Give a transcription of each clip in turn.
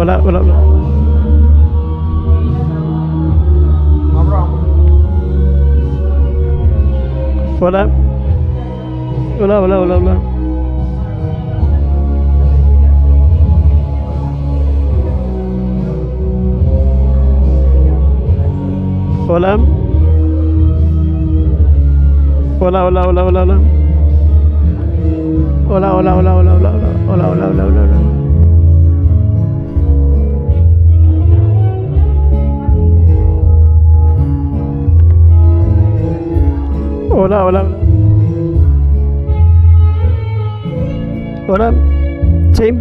hola, hola, hola. Hola. Hola, hola, hola, hola. Hola. Hola, hola, hola, hola, hola. Hola, hola, hola, hola, hola, hola, hola, hola, hola, hola, hola. Hola, hola, hola. Hola. Sí.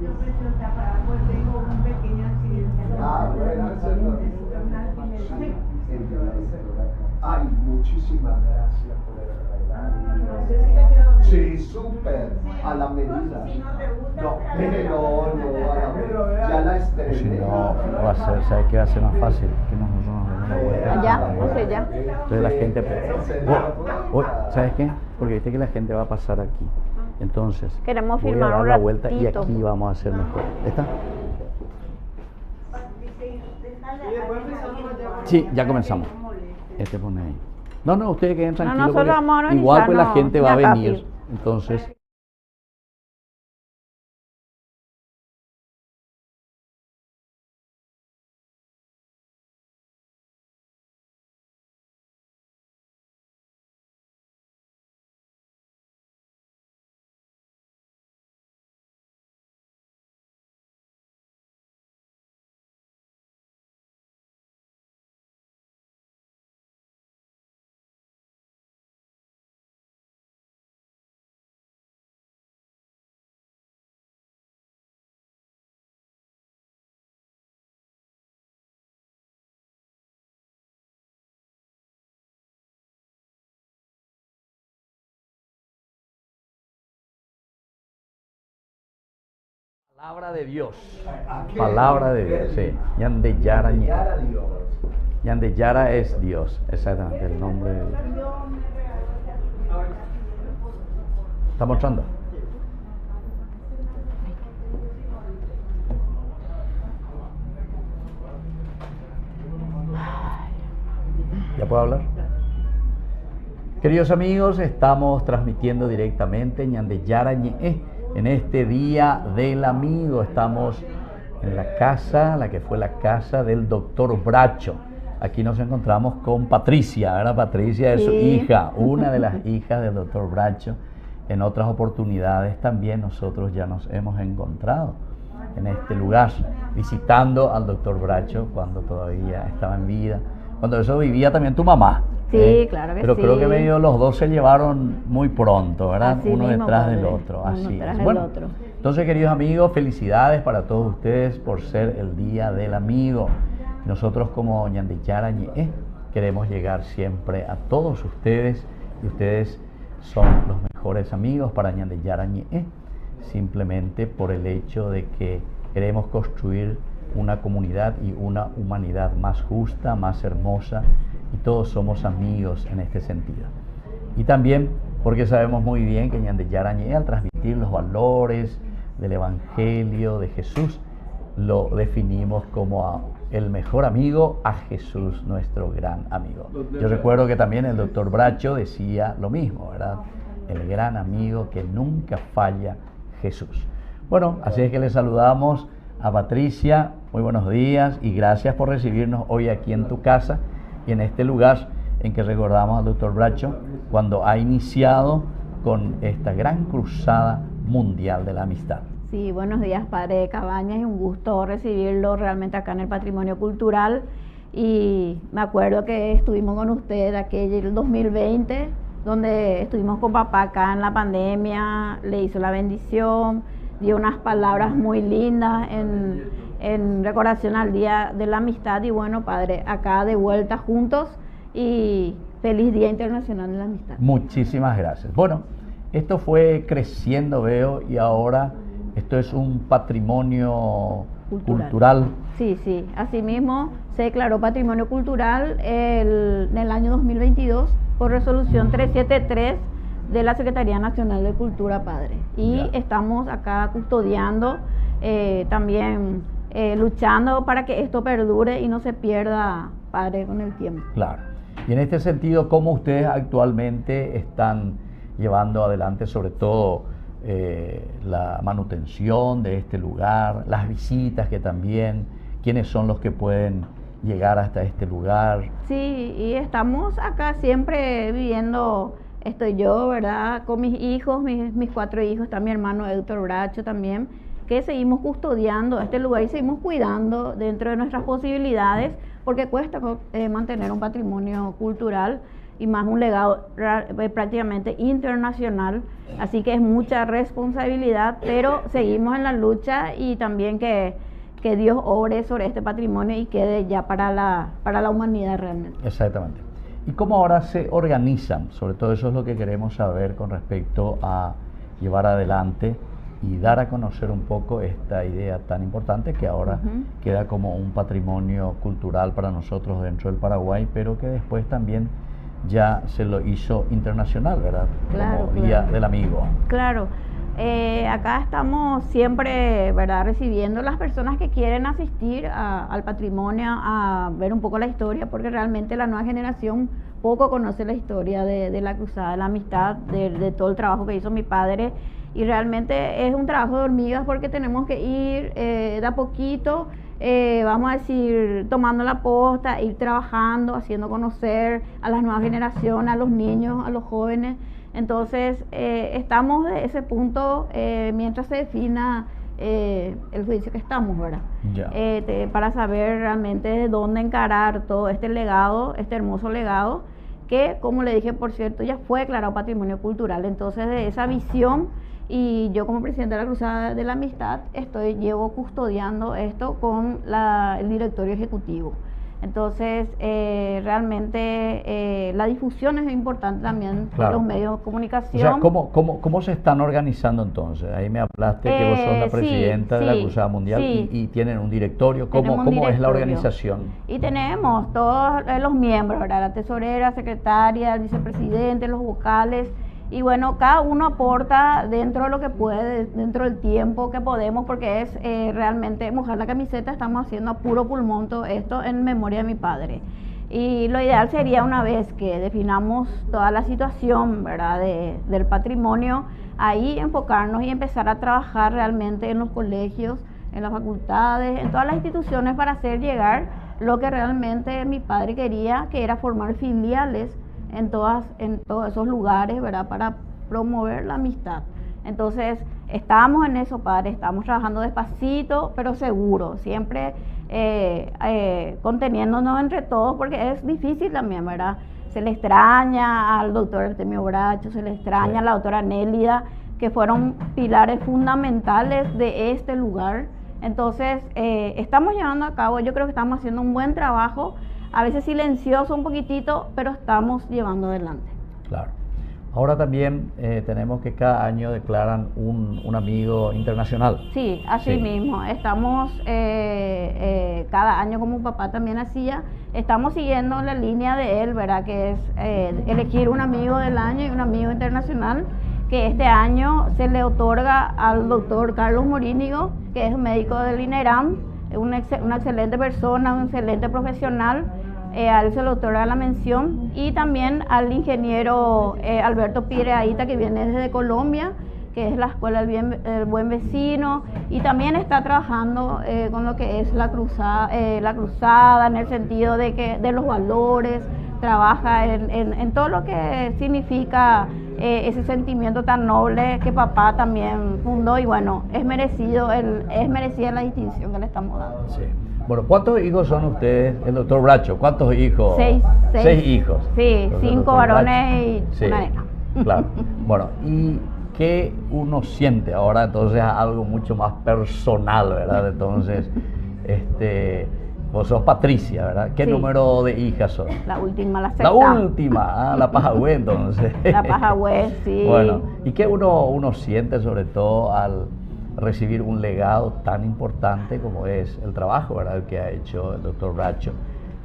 Yo prefiero estar para pues tengo un pequeño accidente. Bueno, eso es lo Ay, muchísimas gracias por el regalo. No sé si te quedó bien. Sí, súper, a la medida. Si no te gusta, No, a la medida. Ya la estrené. Si no, va a ser, ¿sabes qué va a ser más fácil? Que nosotros nos demos la vuelta. Ya, no sé, ya. Entonces la gente, ¿sabes qué? Porque viste que la gente va a pasar aquí. Entonces, Queremos voy a filmar dar un la vuelta y ratito. aquí vamos a hacer mejor. ¿Está? Dice, déjala Y después aquí, empezamos aquí, ya. para Sí, que ya no comenzamos. moleste. Este pone ahí. No, no, ustedes queden tranquilos. nosotros porque vamos a igual pues la organizarnos gente va a ya venir. rápido. Entonces, palabra de Dios. Palabra de Dios, sí. Yande Yara, Yara Dios. Yande Yara es Dios, exactamente, el nombre de Dios. ¿Está mostrando? ¿Ya puedo hablar? Queridos amigos, estamos transmitiendo directamente Ñande Yara Ñe. En este día del amigo estamos en la casa, la que fue la casa del doctor Bracho. Aquí nos encontramos con Patricia, ¿verdad? Patricia es su hija, una de las hijas del doctor Bracho. En otras oportunidades también nosotros ya nos hemos encontrado en este lugar, visitando al doctor Bracho cuando todavía estaba en vida, cuando eso vivía también tu mamá. Sí, claro que Pero sí. creo que medio los dos se llevaron muy pronto, ¿verdad? Así Uno mismo, detrás padre. del otro. Uno Así tras es. del Bueno, otro. entonces, queridos amigos, felicidades para todos ustedes por ser el Día del Amigo. Nosotros como Ñande Yara Ñe queremos llegar siempre a todos ustedes y ustedes son los mejores amigos para Ñande Yara Ñe, simplemente por el hecho de que queremos construir una comunidad y una humanidad más justa, más hermosa, y todos somos amigos en este sentido. Y también porque sabemos muy bien que Ñande Yara Ñe, al transmitir los valores del Evangelio de Jesús, lo definimos como el mejor amigo a Jesús, nuestro gran amigo. Yo recuerdo que también el doctor Bracho decía lo mismo, ¿verdad? El gran amigo que nunca falla, Jesús. Bueno, así es que le saludamos a Patricia. Muy buenos días y gracias por recibirnos hoy aquí en tu casa y en este lugar en que recordamos al doctor Bracho cuando ha iniciado con esta gran cruzada mundial de la amistad. Sí, buenos días, padre de Cabañas, y un gusto recibirlo realmente acá en el Patrimonio Cultural. Y me acuerdo que estuvimos con usted aquel 2020, donde estuvimos con papá acá en la pandemia, le hizo la bendición, dio unas palabras muy lindas en recordación al Día de la Amistad. Y bueno, padre, acá de vuelta juntos y feliz Día Internacional de la Amistad. Muchísimas gracias. Bueno, esto fue creciendo, veo, y ahora esto es un patrimonio cultural. Sí, sí. Asimismo, se declaró patrimonio cultural en el año 2022 por resolución 373 de la Secretaría Nacional de Cultura, padre. Y Ya. estamos acá custodiando, también luchando para que esto perdure y no se pierda, padre, con el tiempo. Claro. Y en este sentido, ¿cómo ustedes actualmente están llevando adelante, sobre todo, la manutención de este lugar, las visitas que también, quiénes son los que pueden llegar hasta este lugar? Sí, y estamos acá siempre viviendo, estoy yo, ¿verdad? Con mis hijos, mis 4 hijos, está mi hermano Héctor Bracho también, que seguimos custodiando este lugar y seguimos cuidando dentro de nuestras posibilidades, porque cuesta mantener un patrimonio cultural y más un legado prácticamente internacional, así que es mucha responsabilidad, pero seguimos en la lucha y también que Dios obre sobre este patrimonio y quede ya para la humanidad realmente. Exactamente. ¿Y cómo ahora se organizan? Sobre todo eso es lo que queremos saber con respecto a llevar adelante y dar a conocer un poco esta idea tan importante que ahora queda como un patrimonio cultural para nosotros dentro del Paraguay, pero que después también ya se lo hizo internacional, ¿verdad? Claro, Como Día claro. del Amigo. Claro, Acá estamos siempre, ¿verdad?, recibiendo las personas que quieren asistir al patrimonio, a ver un poco la historia, porque realmente la nueva generación poco conoce la historia de la Cruzada de la Amistad, de todo el trabajo que hizo mi padre, y realmente es un trabajo de hormigas porque tenemos que ir de a poquito, vamos a decir, tomando la posta, ir trabajando, haciendo conocer a las nuevas generaciones, a los niños, a los jóvenes. Entonces, estamos de ese punto mientras se defina el juicio que estamos, ¿verdad? Ya. Para saber realmente de dónde encarar todo este legado, este hermoso legado, que, como le dije, por cierto, ya fue declarado Patrimonio Cultural. Entonces, de esa visión, y yo como presidente de la Cruzada de la Amistad, llevo custodiando esto con el directorio ejecutivo. Entonces, realmente la difusión es importante también por Claro. los medios de comunicación. O sea, ¿cómo se están organizando entonces? Ahí me hablaste que vos sos la Sí, presidenta de la sí, Cruzada Mundial sí. y tienen un directorio. Tenemos un ¿Cómo es la directorio. organización? Y tenemos todos los miembros, ¿verdad? La tesorera, secretaria, el vicepresidente, los vocales. Y bueno, cada uno aporta dentro de lo que puede, dentro del tiempo que podemos, porque es realmente mojar la camiseta. Estamos haciendo a puro pulmón todo esto en memoria de mi padre. Y lo ideal sería, una vez que definamos toda la situación, ¿verdad?, del patrimonio, ahí enfocarnos y empezar a trabajar realmente en los colegios, en las facultades, en todas las instituciones, para hacer llegar lo que realmente mi padre quería, que era formar filiales en todos esos lugares, ¿verdad?, para promover la amistad. Entonces, estamos en eso, padre, estamos trabajando despacito, pero seguro, siempre conteniéndonos entre todos, porque es difícil también, ¿verdad? Se le extraña al doctor Artemio Bracho, se le extraña a la doctora Nélida, que fueron pilares fundamentales de este lugar. Entonces, estamos llevando a cabo, yo creo que estamos haciendo un buen trabajo, a veces silencioso un poquitito, pero estamos llevando adelante. Claro. Ahora también tenemos que cada año declaran un amigo internacional. Sí, así mismo. Estamos cada año, como papá también hacía, estamos siguiendo la línea de él, ¿verdad?, que es elegir un amigo del año y un amigo internacional, que este año se le otorga al doctor Carlos Morínigo, que es médico del INERAM, una excelente persona, un excelente profesional. A él se le otorga la mención, y también al ingeniero Alberto Pireaita, que viene desde Colombia, que es la Escuela del Buen Vecino, y también está trabajando con lo que es la cruzada, en el sentido de los valores, trabaja en todo lo que significa ese sentimiento tan noble que papá también fundó, y bueno, es merecida la distinción que le estamos dando. Sí. Bueno, ¿cuántos hijos son ustedes, el doctor Bracho? ¿Cuántos hijos? Seis hijos. Sí, Entonces, 5 varones y una nena. Claro. Bueno, ¿y qué uno siente ahora? Entonces, algo mucho más personal, ¿verdad? Entonces, vos sos Patricia, ¿verdad? ¿Qué número de hijas son? La última, la sexta. La última, la Pajagüe, entonces. La Pajagüe, sí. Bueno, ¿y qué uno siente sobre todo al recibir un legado tan importante como es el trabajo, ¿verdad?, que ha hecho el doctor Bracho,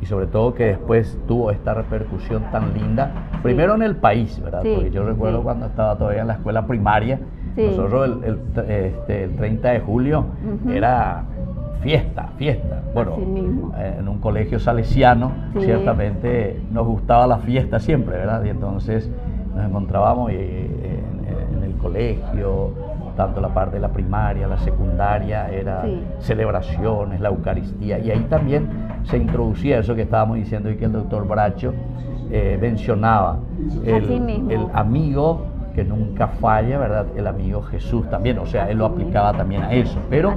y sobre todo que después tuvo esta repercusión tan linda, primero en el país, ¿verdad? Sí, Porque yo recuerdo cuando estaba todavía en la escuela primaria, nosotros el 30 de julio era fiesta. Bueno, en un colegio salesiano, ciertamente nos gustaba la fiesta siempre, ¿verdad? Y entonces nos encontrábamos en el colegio, tanto la parte de la primaria, la secundaria, era celebraciones, la Eucaristía, y ahí también se introducía eso que estábamos diciendo y que el doctor Bracho mencionaba, el amigo que nunca falla, ¿verdad?, el amigo Jesús también, o sea, él lo aplicaba también a eso, pero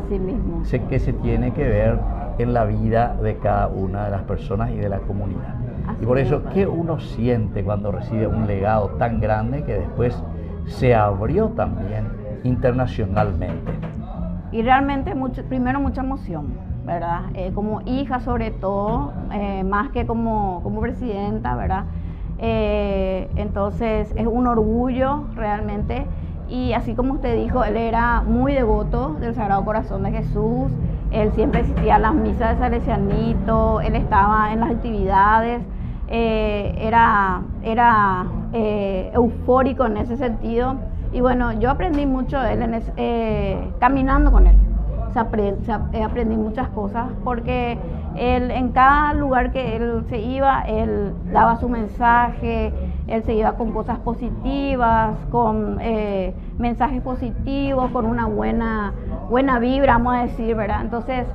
sé que se tiene que ver en la vida de cada una de las personas y de la comunidad. Y por eso, ¿qué uno siente cuando recibe un legado tan grande que después se abrió también internacionalmente? Y realmente primero mucha emoción, ¿verdad? Como hija sobre todo, más que como presidenta, ¿verdad? Entonces es un orgullo realmente, y así como usted dijo, él era muy devoto del Sagrado Corazón de Jesús, él siempre asistía a las misas de Salesianito, él estaba en las actividades, era eufórico en ese sentido. Y bueno, yo aprendí mucho de él caminando con él. Aprendí muchas cosas porque él, en cada lugar que él se iba, él daba su mensaje, él se iba con cosas positivas, con mensajes positivos, con una buena vibra, vamos a decir, ¿verdad? Entonces,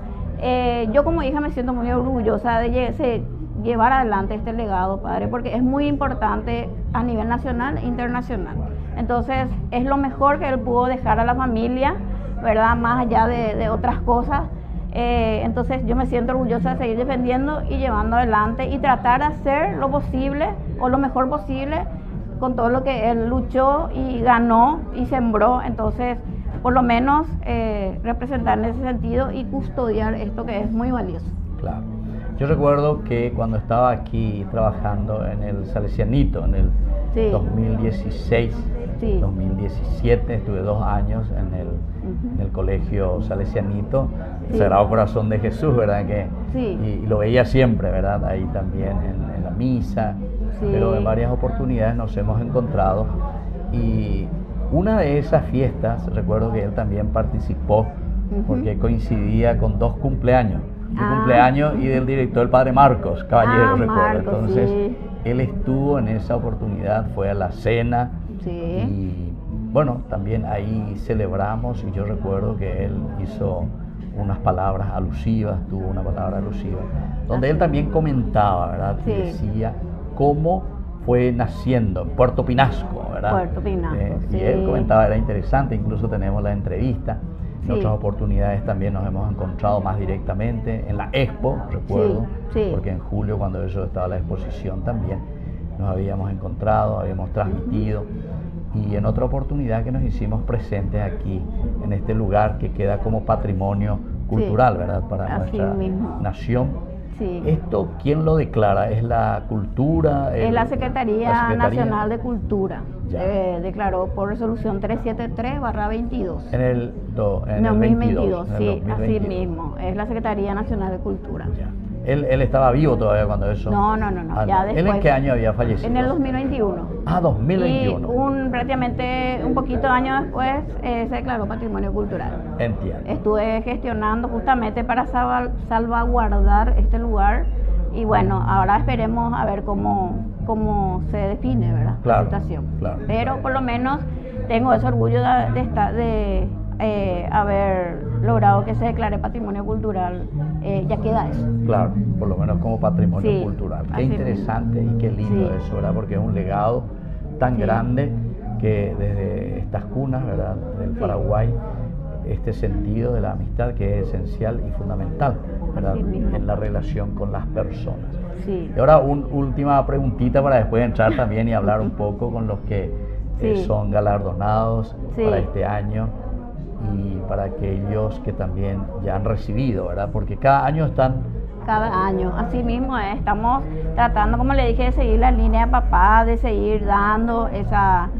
yo como hija me siento muy orgullosa de llevar adelante este legado, padre, porque es muy importante a nivel nacional e internacional. Entonces, es lo mejor que él pudo dejar a la familia, ¿verdad? Más allá de otras cosas. Entonces yo me siento orgullosa de seguir defendiendo y llevando adelante y tratar de hacer lo posible o lo mejor posible con todo lo que él luchó y ganó y sembró. Entonces, por lo menos representar en ese sentido y custodiar esto que es muy valioso. Claro. Yo recuerdo que cuando estaba aquí trabajando en el Salesianito, en el 2016, 2017, estuve 2 años en el colegio Salesianito, el Sagrado Corazón de Jesús, ¿verdad? Y lo veía siempre, ¿verdad? Ahí también en la misa, pero en varias oportunidades nos hemos encontrado. Y una de esas fiestas, recuerdo que él también participó, porque coincidía con 2 cumpleaños. Mi cumpleaños y del director, el padre Marcos Caballero, recuerdo. Marcos, entonces, él estuvo en esa oportunidad, fue a la cena y bueno, también ahí celebramos y yo recuerdo que él hizo unas palabras alusivas, tuvo una palabra alusiva, donde él también comentaba, ¿verdad? Y decía cómo fue naciendo en Puerto Pinasco, ¿verdad? Puerto Pinasco, y él comentaba, era interesante, incluso tenemos la entrevista. En otras oportunidades también nos hemos encontrado más directamente en la Expo, recuerdo, porque en julio, cuando eso estaba la exposición también, nos habíamos encontrado, habíamos transmitido, y en otra oportunidad que nos hicimos presentes aquí, en este lugar que queda como patrimonio cultural, ¿verdad? Para nuestra nación. ¿Esto quién lo declara? ¿Es la cultura? Es la Secretaría Nacional de Cultura. Declaró por resolución 373/22. En el 2022, sí, así mismo. Es la Secretaría Nacional de Cultura. Él estaba vivo todavía cuando eso. No. Ya después. ¿Él en qué año había fallecido? En el 2021. 2021. Y prácticamente un poquito años después se declaró patrimonio cultural. Entiendo. Estuve gestionando justamente para salvaguardar este lugar y bueno, ahora esperemos a ver cómo se define, ¿verdad? La situación. Pero por lo menos tengo ese orgullo de haber logrado que se declare patrimonio cultural, ya queda eso. Claro, por lo menos como patrimonio cultural. Qué interesante y qué lindo eso, ¿verdad? Porque es un legado tan grande que desde estas cunas, ¿verdad? Del Paraguay, este sentido de la amistad que es esencial y fundamental, ¿verdad? En la relación con las personas. Y ahora una última preguntita para después entrar también y hablar un poco con los que son galardonados para este año. Y para aquellos que también ya han recibido, ¿verdad? Porque cada año están... Cada año, así mismo estamos tratando, como le dije, de seguir la línea de papá, de seguir dando esa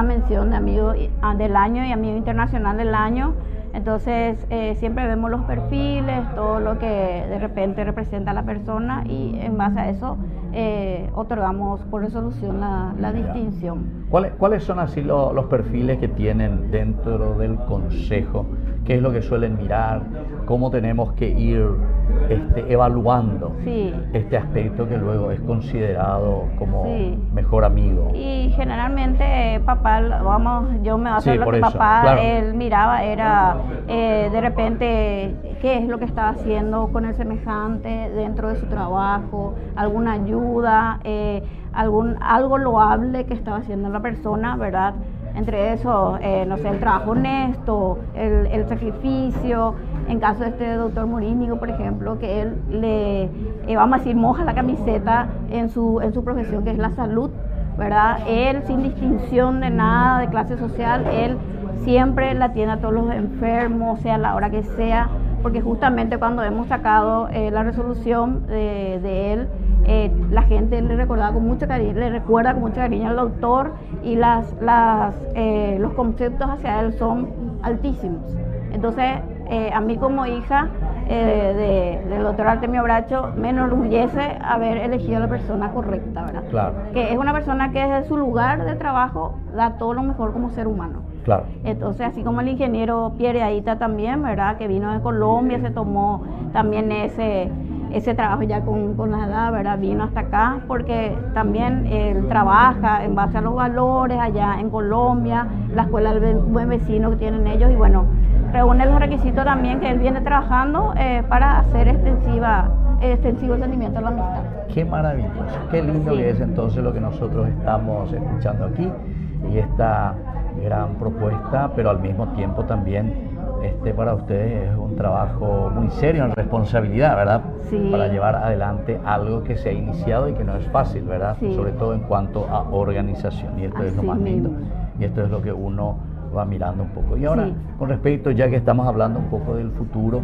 mención de amigo del año y amigo internacional del año. Entonces siempre vemos los perfiles, todo lo que de repente representa a la persona y en base a eso otorgamos por resolución la distinción. ¿Cuáles son así los perfiles que tienen dentro del consejo? ¿Qué es lo que suelen mirar? ¿Cómo tenemos que ir evaluando este aspecto que luego es considerado como mejor amigo? Y generalmente papá, yo me baso en lo que papá, él miraba, era de repente qué es lo que estaba haciendo con el semejante dentro de su trabajo, alguna ayuda, algo loable que estaba haciendo la persona, ¿verdad? Entre eso, no sé, el trabajo honesto, el sacrificio. En caso de este doctor Morínigo, por ejemplo, que él vamos a decir, moja la camiseta en su profesión, que es la salud, ¿verdad? Él, sin distinción de nada, de clase social, él siempre la atiende a todos los enfermos, sea la hora que sea, porque justamente cuando hemos sacado la resolución de él, la gente le recordaba con mucho cariño, le recuerda con mucho cariño al doctor y los conceptos hacia él son altísimos. Entonces, a mí como hija, del doctor Artemio Bracho, me enorgullece haber elegido a la persona correcta, ¿verdad? Claro. Que es una persona que desde su lugar de trabajo da todo lo mejor como ser humano. Claro. Entonces, así como el ingeniero Pierre Aita también, ¿verdad? Que vino de Colombia, se tomó también ese trabajo ya con la edad, ¿verdad? Vino hasta acá porque también él trabaja en base a los valores allá en Colombia, la escuela del buen vecino que tienen ellos y bueno, reúne los requisitos también que él viene trabajando para hacer extensivo el sentimiento de la amistad. Qué maravilloso, qué lindo Sí. que es entonces lo que nosotros estamos escuchando aquí y esta gran propuesta, pero al mismo tiempo también para ustedes es un trabajo muy serio en responsabilidad, ¿verdad? Sí. Para llevar adelante algo que se ha iniciado y que no es fácil, ¿verdad? Sí. Sobre todo en cuanto a organización, y esto es lo Así más lindo, mismo. y esto es lo que uno va mirando un poco. Y ahora, Sí. con respecto, ya que estamos hablando un poco del futuro,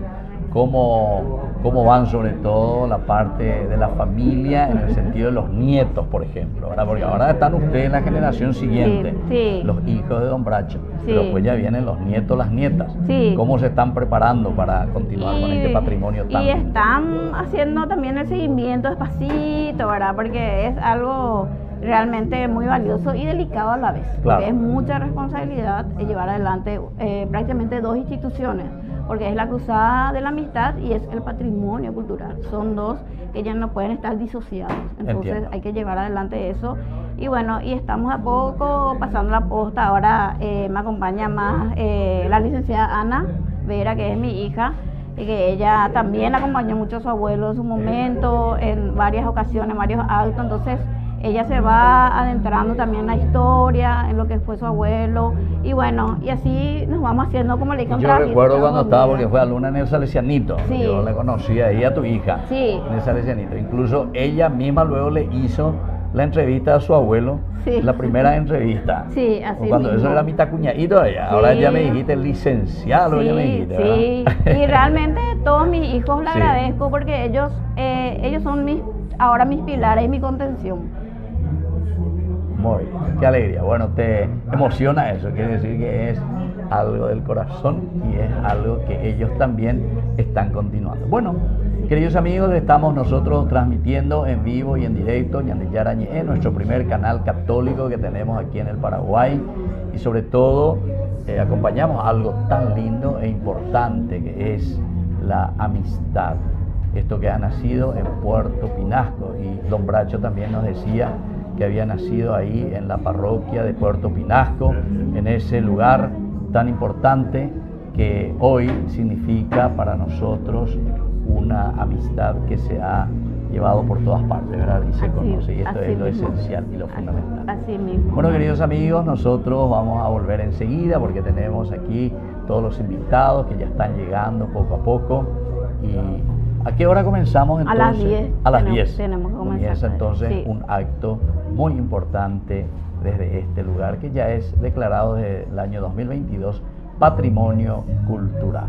¿cómo van sobre todo la parte de la familia en el sentido de los nietos, por ejemplo, ¿verdad? Porque ahora están ustedes en la generación siguiente, sí. los hijos de Don Bracho, Sí. pero pues ya vienen los nietos, las nietas. Sí. ¿Cómo se están preparando para continuar con este patrimonio tan y lindo? están haciendo también el seguimiento despacito, ¿verdad? Porque es algo realmente muy valioso y delicado a la vez. Claro. Porque es mucha responsabilidad llevar adelante prácticamente dos instituciones, porque es la Cruzada de la Amistad y es el patrimonio cultural. Son dos que ya no pueden estar disociados. Entonces Entiendo. hay que llevar adelante eso. Y bueno, y estamos a poco pasando la posta. Ahora me acompaña más la licenciada Ana Vera, que es mi hija, y que ella también acompañó mucho a su abuelo en su momento, en varias ocasiones, en varios actos. Entonces ella se va adentrando también en la historia, en lo que fue su abuelo, y bueno, y así nos vamos haciendo, como le dije, un Yo trabajito recuerdo todos cuando los estaba, días. porque fue alumna en el Salesianito, Sí. yo la conocí ahí a tu hija, Sí. en el Salesianito. Incluso ella misma luego le hizo la entrevista a su abuelo, Sí. la primera entrevista. Sí, así Cuando mismo. eso era mitad cuñadito allá, ahora Sí. ya me dijiste licenciado, ya me dijiste, sí. ¿verdad? Y realmente todos mis hijos le Sí. agradezco porque ellos son ahora mis pilares y mi contención. Muy bien, qué alegría. Bueno, te emociona eso, quiere decir que es algo del corazón y es algo que ellos también están continuando. Bueno, queridos amigos, estamos nosotros transmitiendo en vivo y en directo Ñandillara Ñe'e, nuestro primer canal católico que tenemos aquí en el Paraguay, y sobre todo acompañamos algo tan lindo e importante que es la amistad. Esto que ha nacido en Puerto Pinasco, y Don Bracho también nos decía que había nacido ahí en la parroquia de Puerto Pinasco, en ese lugar tan importante que hoy significa para nosotros una amistad que se ha llevado por todas partes, ¿verdad? Y se conoce, y esto así es lo mismo. esencial y lo fundamental. Así mismo. Bueno, queridos amigos, nosotros vamos a volver enseguida porque tenemos aquí todos los invitados que ya están llegando poco a poco. ¿Y a qué hora comenzamos entonces? A las 10. A las 10. Tenemos que comenzar. Comienza entonces Sí. un acto muy importante desde este lugar que ya es declarado desde el año 2022 Patrimonio Cultural.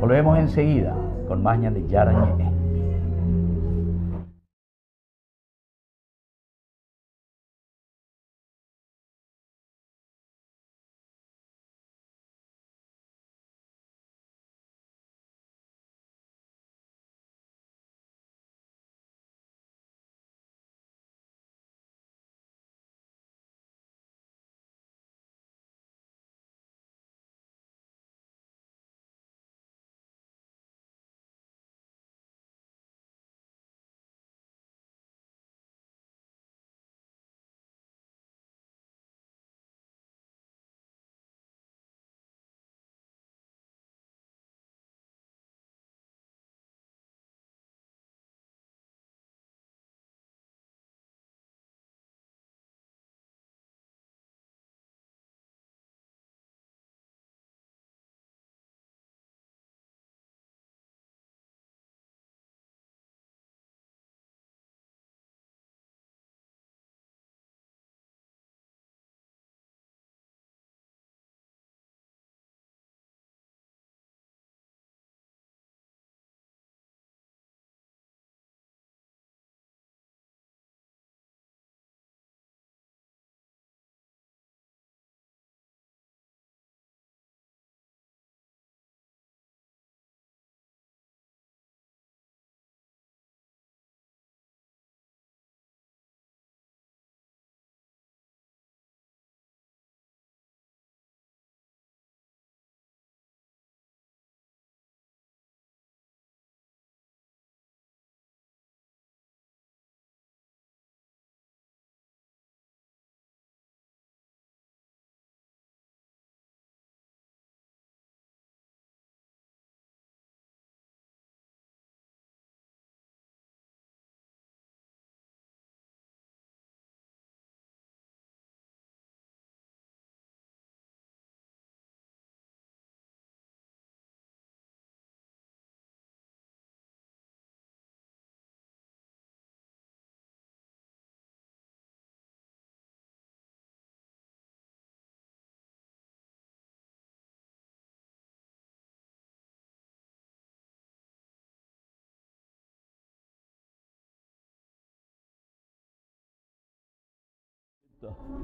Volvemos enseguida con más Ñandillara Ñe'e.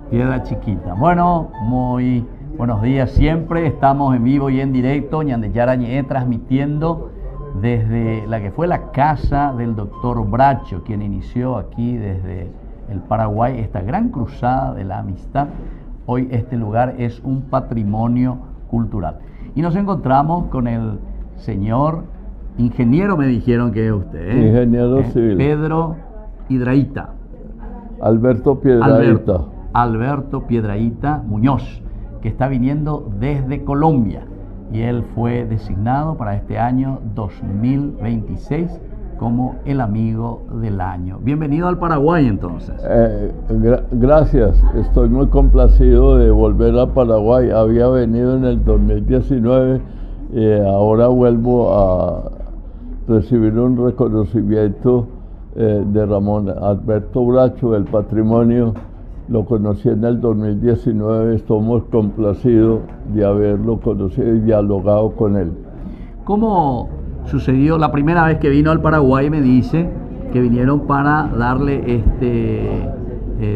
Piedra Chiquita. Bueno, muy buenos días siempre. Estamos en vivo y en directo, Ñandeyara Ñe'e, transmitiendo desde la que fue la casa del doctor Bracho, quien inició aquí desde el Paraguay esta gran cruzada de la amistad. Hoy este lugar es un patrimonio cultural. Y nos encontramos con el señor ingeniero, me dijeron que es usted, ¿eh? Ingeniero civil. Pedro Piedrahita. Alberto Piedrahita. Alberto Piedrahita Muñoz, que está viniendo desde Colombia, y él fue designado para este año 2026 como el amigo del año. Bienvenido al Paraguay entonces. Gracias, estoy muy complacido de volver a Paraguay. Había venido en el 2019 y ahora vuelvo a recibir un reconocimiento de Ramón Alberto Bracho del Patrimonio. Lo conocí en el 2019, estamos complacidos de haberlo conocido y dialogado con él. ¿Cómo sucedió la primera vez que vino al Paraguay? Me dice que vinieron para darle este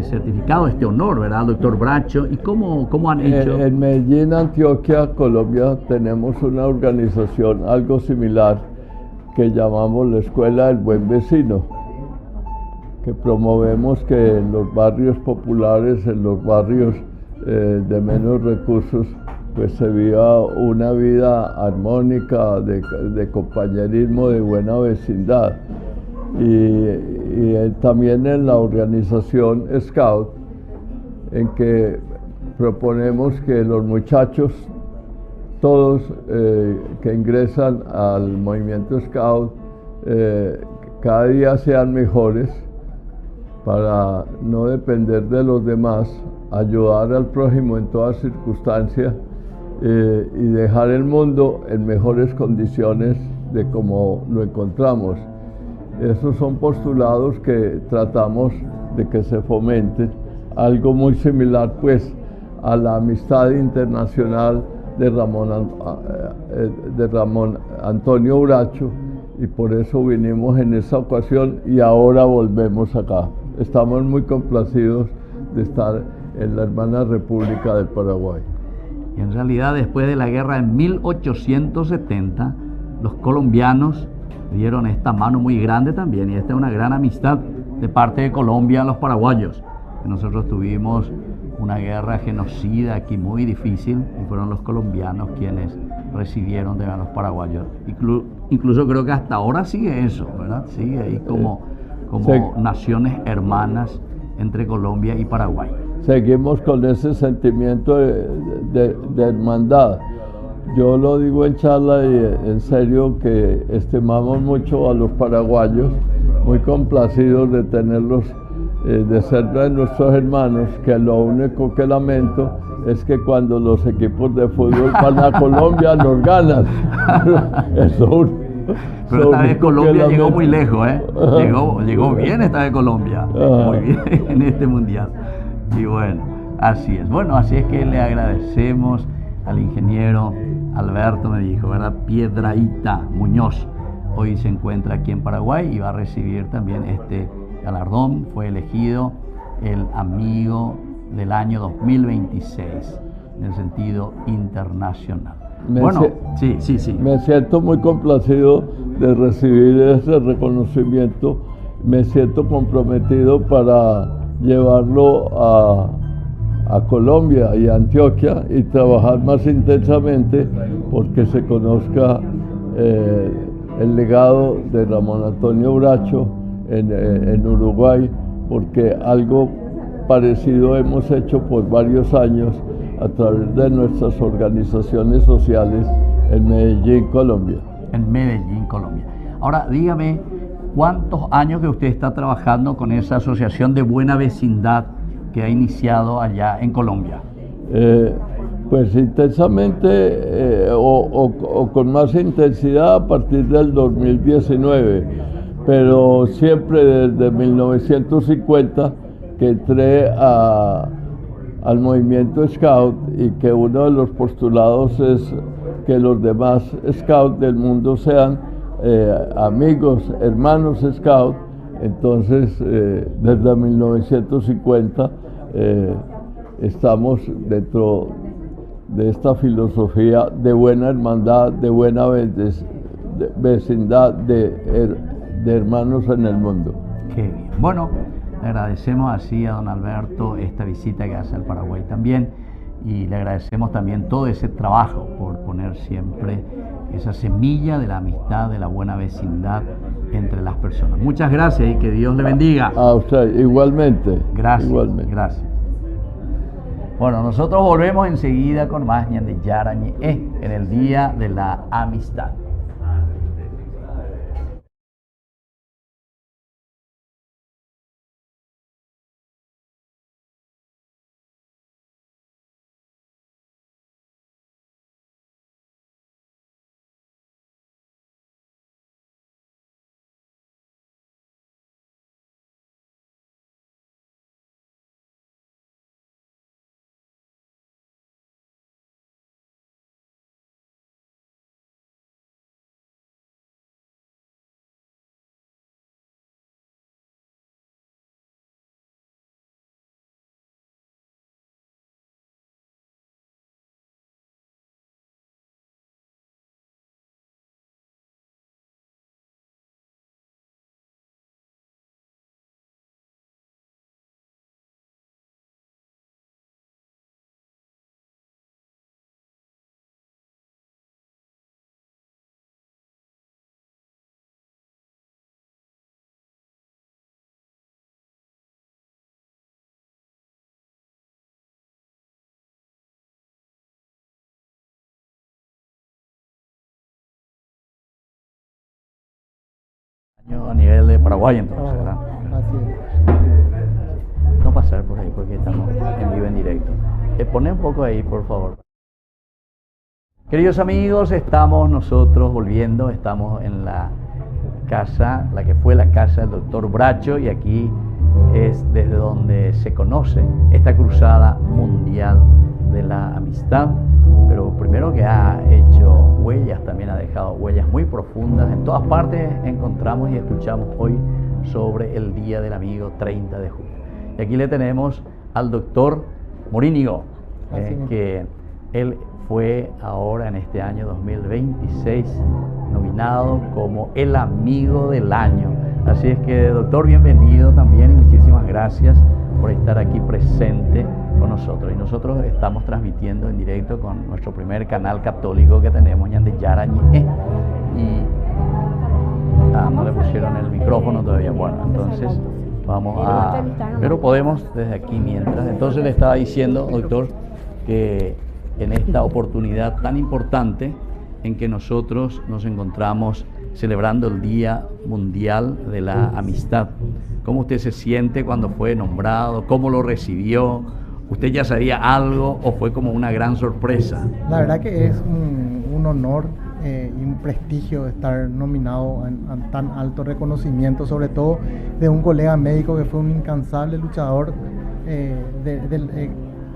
certificado, este honor, ¿verdad, al doctor Bracho? ¿Y cómo han hecho? En Medellín, Antioquia, Colombia, tenemos una organización algo similar que llamamos la Escuela del Buen Vecino, que promovemos que en los barrios populares, en los barrios de menos recursos, pues se viva una vida armónica, de compañerismo, de buena vecindad. Y también en la organización Scout, en que proponemos que los muchachos, todos que ingresan al movimiento Scout, cada día sean mejores, para no depender de los demás, ayudar al prójimo en todas circunstancias y dejar el mundo en mejores condiciones de como lo encontramos. Esos son postulados que tratamos de que se fomenten, algo muy similar pues a la amistad internacional de Ramón Antonio Bracho, y por eso vinimos en esa ocasión y ahora volvemos acá. Estamos muy complacidos de estar en la hermana República del Paraguay. Y en realidad, después de la guerra en 1870, los colombianos dieron esta mano muy grande también, y esta es una gran amistad de parte de Colombia a los paraguayos. Nosotros tuvimos una guerra genocida aquí muy difícil, y fueron los colombianos quienes recibieron de los paraguayos. Incluso creo que hasta ahora sigue eso, ¿verdad? Sigue ahí como naciones hermanas entre Colombia y Paraguay. Seguimos con ese sentimiento de hermandad. Yo lo digo en charla y en serio que estimamos mucho a los paraguayos, muy complacidos de tenerlos, de ser nuestros hermanos, que lo único que lamento es que cuando los equipos de fútbol van a Colombia nos ganan. Pero esta vez Colombia llegó muy lejos, ¿eh? Llegó bien esta vez Colombia, muy bien en este mundial. Y bueno, así es. Bueno, así es que le agradecemos al ingeniero Alberto, me dijo, ¿verdad? Piedrahita Muñoz. Hoy se encuentra aquí en Paraguay y va a recibir también este galardón. Fue elegido el amigo del año 2026 en el sentido internacional. Me siento muy complacido de recibir ese reconocimiento. Me siento comprometido para llevarlo a Colombia y a Antioquia y trabajar más intensamente porque se conozca el legado de Ramón Antonio Bracho en Uruguay, porque algo parecido hemos hecho por varios años a través de nuestras organizaciones sociales en Medellín, Colombia. En Medellín, Colombia. Ahora, dígame, ¿cuántos años que usted está trabajando con esa asociación de buena vecindad que ha iniciado allá en Colombia? Pues intensamente o con más intensidad a partir del 2019, pero siempre desde 1950 que entré al movimiento Scout, y que uno de los postulados es que los demás Scouts del mundo sean amigos, hermanos Scout. Entonces, desde 1950 estamos dentro de esta filosofía de buena hermandad, de buena vecindad, de hermanos en el mundo. Qué bien. Bueno, le agradecemos así a don Alberto esta visita que hace al Paraguay también, y le agradecemos también todo ese trabajo por poner siempre esa semilla de la amistad, de la buena vecindad entre las personas. Muchas gracias y que Dios le bendiga. A usted, igualmente. Gracias, Igualmente. gracias. Bueno, nosotros volvemos enseguida con más Ñande Yarañe en el Día de la Amistad. A nivel de Paraguay entonces, ¿verdad? Así es. No pasar por ahí porque estamos en vivo en directo. Poné un poco ahí, por favor. Queridos amigos, estamos nosotros volviendo, estamos en la casa, la que fue la casa del doctor Bracho, y aquí es desde donde se conoce esta cruzada mundial de la amistad, pero primero que ha hecho huellas, también ha dejado huellas muy profundas. En todas partes encontramos y escuchamos hoy sobre el Día del Amigo 30 de julio. Y aquí le tenemos al doctor Morínigo, que él fue ahora en este año 2026 nominado como el amigo del año. Así es que, doctor, bienvenido también y muchísimas gracias por estar aquí presente con nosotros. Y nosotros estamos transmitiendo en directo con nuestro primer canal católico que tenemos, Ñande Yarañe. Y no le pusieron el micrófono todavía. Bueno, entonces vamos a... Pero podemos desde aquí mientras. Entonces le estaba diciendo, doctor, que en esta oportunidad tan importante en que nosotros nos encontramos celebrando el Día Mundial de la Amistad, ¿cómo usted se siente cuando fue nombrado? ¿Cómo lo recibió? ¿Usted ya sabía algo o fue como una gran sorpresa? La verdad que es un honor y un prestigio estar nominado a tan alto reconocimiento, sobre todo de un colega médico que fue un incansable luchador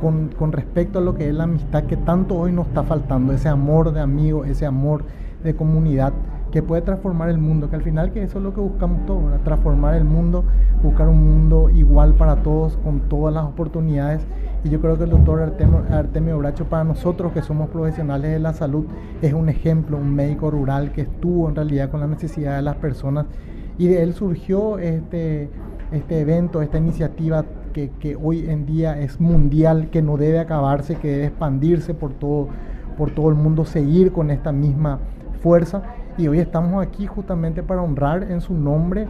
con respecto a lo que es la amistad, que tanto hoy nos está faltando, ese amor de amigo, ese amor de comunidad que puede transformar el mundo, que al final que eso es lo que buscamos todos, ¿verdad? Transformar el mundo, buscar un mundo igual para todos, con todas las oportunidades. Y yo creo que el doctor Artemio Bracho, para nosotros que somos profesionales de la salud, es un ejemplo, un médico rural que estuvo en realidad con la necesidad de las personas, y de él surgió este evento, esta iniciativa que hoy en día es mundial, que no debe acabarse, que debe expandirse por todo el mundo, seguir con esta misma fuerza. Y hoy estamos aquí justamente para honrar en su nombre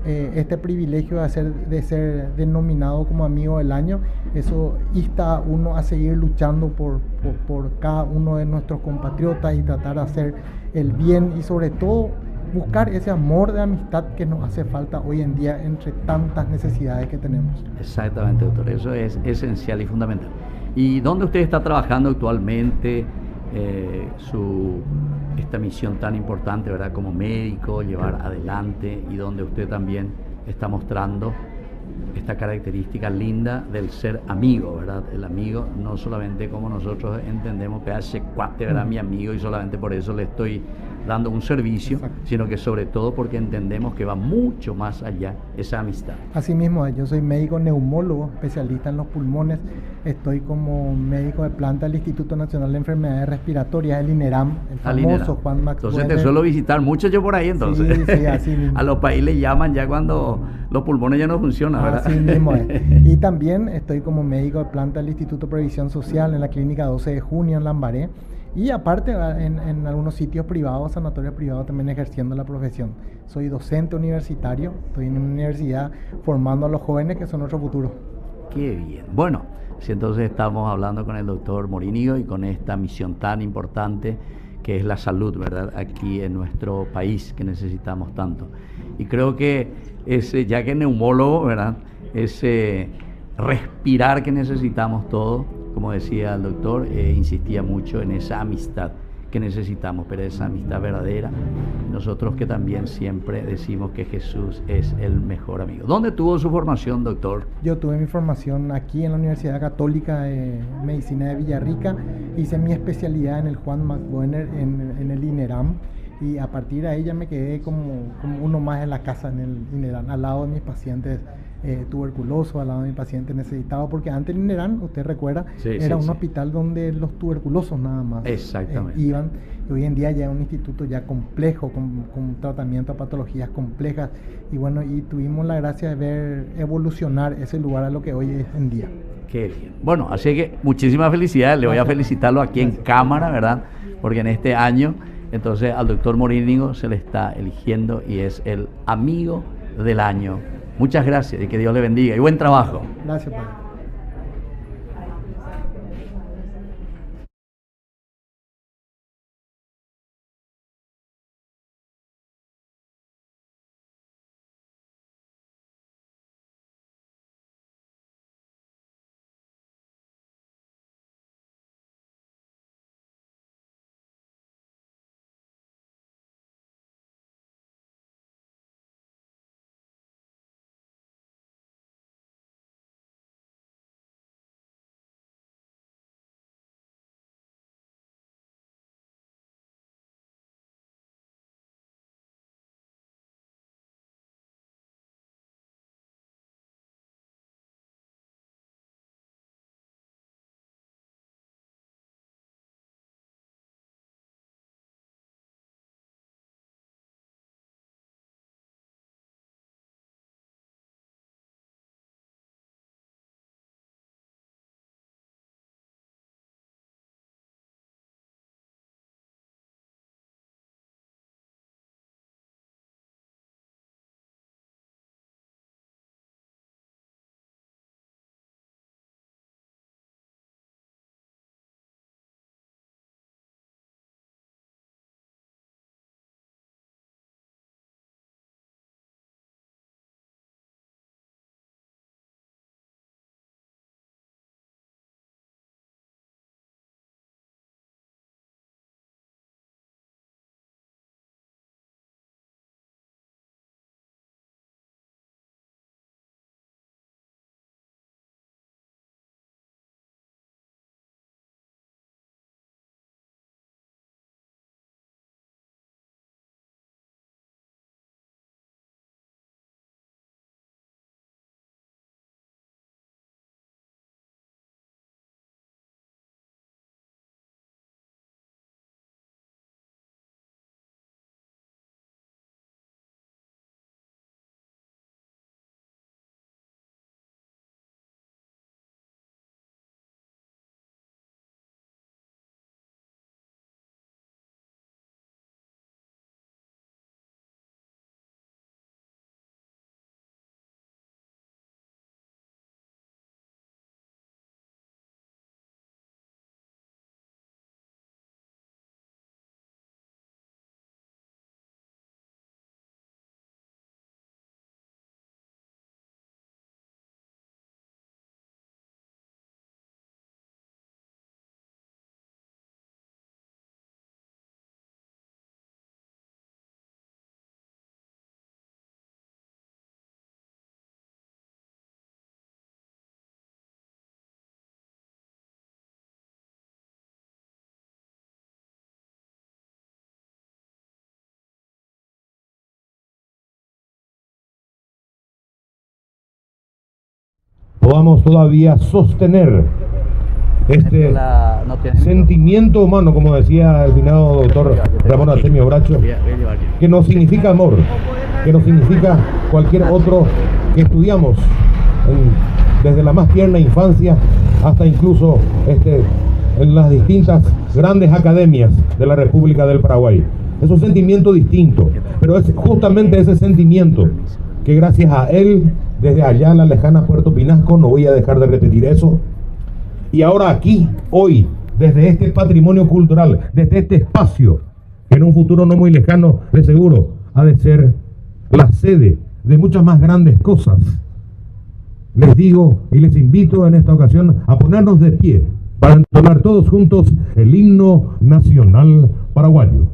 este privilegio de ser denominado como amigo del año. Eso insta a uno a seguir luchando por cada uno de nuestros compatriotas y tratar de hacer el bien, y sobre todo buscar ese amor de amistad que nos hace falta hoy en día entre tantas necesidades que tenemos. Exactamente, doctor, eso es esencial y fundamental. ¿Y dónde usted está trabajando actualmente esta misión tan importante, verdad, como médico, llevar adelante, y donde usted también está mostrando esta característica linda del ser amigo, verdad? El amigo no solamente como nosotros entendemos que hace cuate, verdad, mi amigo, y solamente por eso le estoy dando un servicio, Exacto. sino que sobre todo porque entendemos que va mucho más allá esa amistad. Así mismo, yo soy médico neumólogo, especialista en los pulmones. Estoy como médico de planta del Instituto Nacional de Enfermedades Respiratorias, el INERAM, el Al famoso INERAM. Juan Max Entonces te Weber. suelo visitar mucho yo por ahí, entonces. Sí, así mismo. A los países le llaman ya cuando los pulmones ya no funcionan, ¿verdad? Así mismo es. Y también estoy como médico de planta del Instituto de Previsión Social en la clínica 12 de junio en Lambaré. Y aparte en algunos sitios privados, sanatorios privados, también ejerciendo la profesión. Soy docente universitario, estoy en una universidad formando a los jóvenes que son nuestro futuro. Qué bien. Bueno, si entonces estamos hablando con el doctor Morínigo y con esta misión tan importante que es la salud, ¿verdad? Aquí en nuestro país que necesitamos tanto. Y creo que ese, ya que neumólogo, ¿verdad? Ese respirar que necesitamos todos, como decía el doctor, insistía mucho en esa amistad que necesitamos, pero esa amistad verdadera. Nosotros que también siempre decimos que Jesús es el mejor amigo. ¿Dónde tuvo su formación, doctor? Yo tuve mi formación aquí en la Universidad Católica de Medicina de Villarrica, hice mi especialidad en el Juan Max Weber en el INERAM, y a partir de ahí ya me quedé como uno más en la casa en el INERAM, al lado de mis pacientes tuberculosos, al lado de mis pacientes necesitados, porque antes el INERAM, usted recuerda, Sí, era sí, un sí. hospital donde los tuberculosos nada más Exactamente. iban, y hoy en día ya es un instituto ya complejo, con tratamiento a patologías complejas, y bueno, y tuvimos la gracia de ver evolucionar ese lugar a lo que hoy es en día. Qué bien. Bueno, así que muchísimas felicidades. Le voy a felicitarlo aquí en cámara, ¿verdad? Porque en este año, entonces, al doctor Morínigo se le está eligiendo y es el amigo del año. Muchas gracias y que Dios le bendiga. Y buen trabajo. Gracias, padre. podamos todavía sostener este sentimiento humano, como decía el finado doctor Ramón Artemio Bracho, que nos significa amor, que nos significa cualquier otro que estudiamos desde la más tierna infancia hasta incluso en las distintas grandes academias de la República del Paraguay. Es un sentimiento distinto, pero es justamente ese sentimiento que gracias a él, desde allá en la lejana Puerto Pinasco, no voy a dejar de repetir eso, y ahora aquí, hoy, desde este patrimonio cultural, desde este espacio, que en un futuro no muy lejano, de seguro, ha de ser la sede de muchas más grandes cosas, les digo y les invito en esta ocasión a ponernos de pie para entonar todos juntos el himno nacional paraguayo.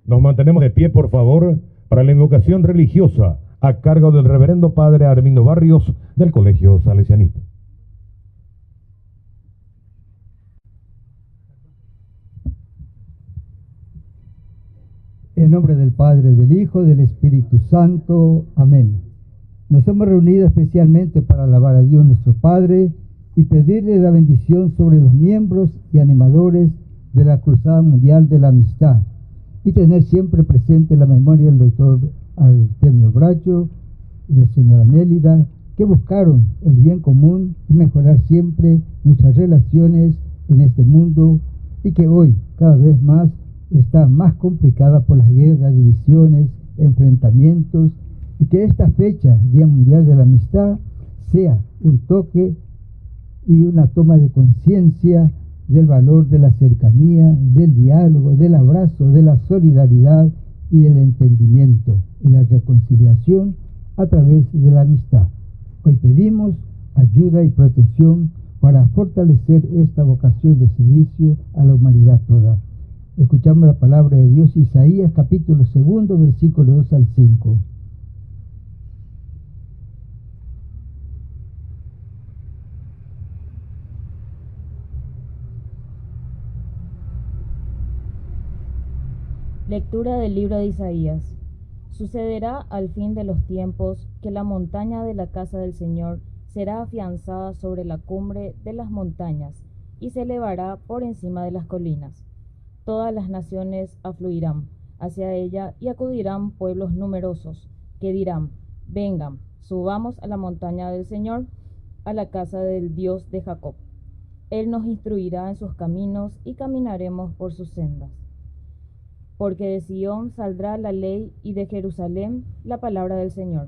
Nos mantenemos de pie, por favor, para la invocación religiosa a cargo del reverendo padre Armindo Barrios del Colegio Salesianito. En nombre del Padre, del Hijo, del Espíritu Santo. Amén. Nos hemos reunido especialmente para alabar a Dios nuestro Padre y pedirle la bendición sobre los miembros y animadores de la Cruzada Mundial de la Amistad, y tener siempre presente la memoria del doctor Artemio Bracho y la señora Nélida, que buscaron el bien común y mejorar siempre nuestras relaciones en este mundo, y que hoy cada vez más está más complicada por las guerras, divisiones, enfrentamientos y que esta fecha, Día Mundial de la Amistad, sea un toque y una toma de conciencia del valor de la cercanía, del diálogo, del abrazo, de la solidaridad y el entendimiento y la reconciliación a través de la amistad. Hoy pedimos ayuda y protección para fortalecer esta vocación de servicio a la humanidad toda. Escuchamos la palabra de Dios, Isaías capítulo 2, versículos 2 al 5. Lectura del libro de Isaías. Sucederá al fin de los tiempos que la montaña de la casa del Señor será afianzada sobre la cumbre de las montañas y se elevará por encima de las colinas. Todas las naciones afluirán hacia ella y acudirán pueblos numerosos que dirán: vengan, subamos a la montaña del Señor, a la casa del Dios de Jacob. Él nos instruirá en sus caminos y caminaremos por sus sendas. Porque de Sión saldrá la ley y de Jerusalén la palabra del Señor.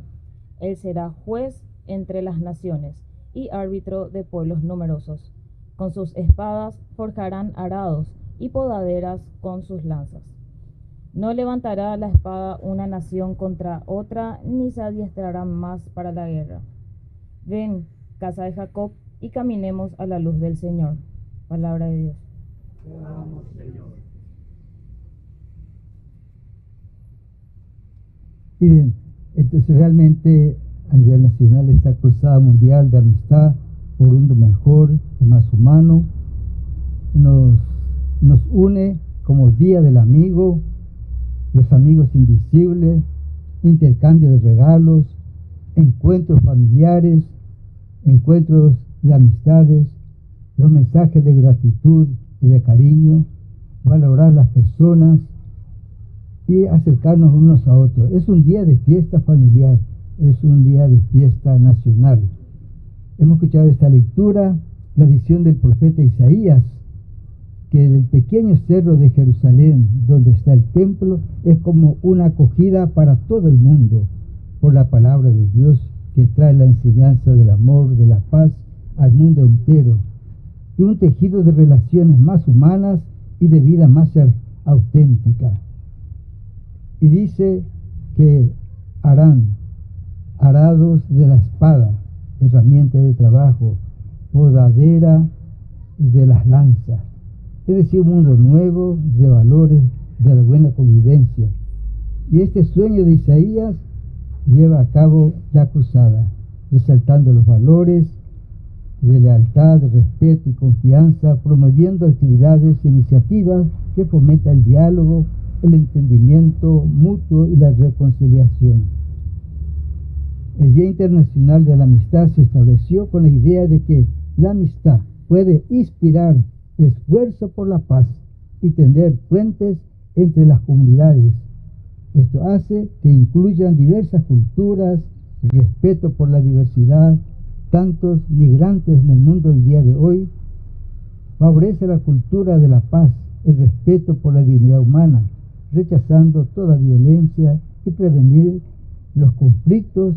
Él será juez entre las naciones y árbitro de pueblos numerosos. Con sus espadas forjarán arados y podaderas con sus lanzas. No levantará la espada una nación contra otra, ni se adiestrarán más para la guerra. Ven, casa de Jacob, y caminemos a la luz del Señor. Palabra de Dios. Vamos, Señor. Y bien, entonces realmente a nivel nacional esta cruzada mundial de amistad por un mundo mejor y más humano nos une como Día del Amigo, los amigos invisibles, intercambio de regalos, encuentros familiares, encuentros de amistades, los mensajes de gratitud y de cariño, valorar las personas y acercarnos unos a otros. Es un día de fiesta familiar, es un día de fiesta nacional. Hemos escuchado esta lectura, la visión del profeta Isaías, que del pequeño cerro de Jerusalén, donde está el templo, es como una acogida para todo el mundo, por la palabra de Dios, que trae la enseñanza del amor, de la paz al mundo entero, y un tejido de relaciones más humanas y de vida más auténtica. Y dice que harán arados de la espada, herramienta de trabajo, podadera de las lanzas. Es decir, un mundo nuevo de valores, de la buena convivencia. Y este sueño de Isaías lleva a cabo la cruzada, resaltando los valores de lealtad, respeto y confianza, promoviendo actividades e iniciativas que fomentan el diálogo, el entendimiento mutuo y la reconciliación. El Día Internacional de la Amistad se estableció con la idea de que la amistad puede inspirar esfuerzo por la paz y tender puentes entre las comunidades. Esto hace que incluyan diversas culturas, respeto por la diversidad, tantos migrantes en el mundo del día de hoy. Favorece la cultura de la paz, el respeto por la dignidad humana, rechazando toda violencia y prevenir los conflictos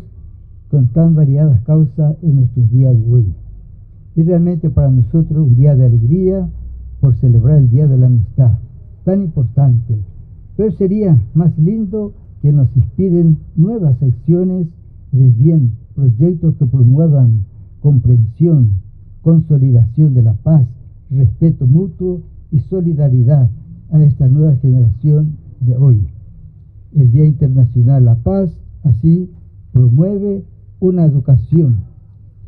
con tan variadas causas en nuestros días de hoy. Y realmente para nosotros un día de alegría por celebrar el Día de la Amistad, tan importante. Pero sería más lindo que nos inspiren nuevas acciones de bien, proyectos que promuevan comprensión, consolidación de la paz, respeto mutuo y solidaridad a esta nueva generación de hoy. El Día Internacional de la Paz así promueve una educación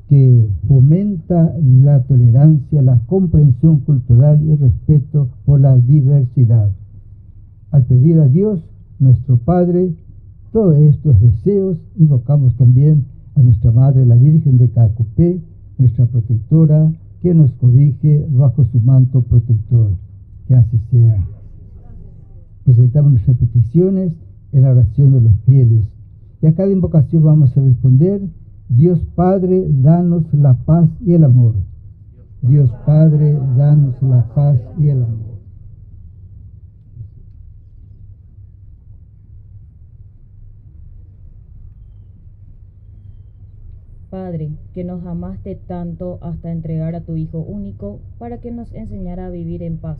que fomenta la tolerancia, la comprensión cultural y el respeto por la diversidad. Al pedir a Dios, nuestro Padre, todos estos deseos, invocamos también a nuestra Madre, la Virgen de Cacupé, nuestra protectora, que nos cobije bajo su manto protector. Que así sea. Presentamos nuestras peticiones en la oración de los fieles. Y a cada invocación vamos a responder: Dios Padre, danos la paz y el amor. Dios Padre, danos la paz y el amor. Padre, que nos amaste tanto hasta entregar a tu Hijo único para que nos enseñara a vivir en paz.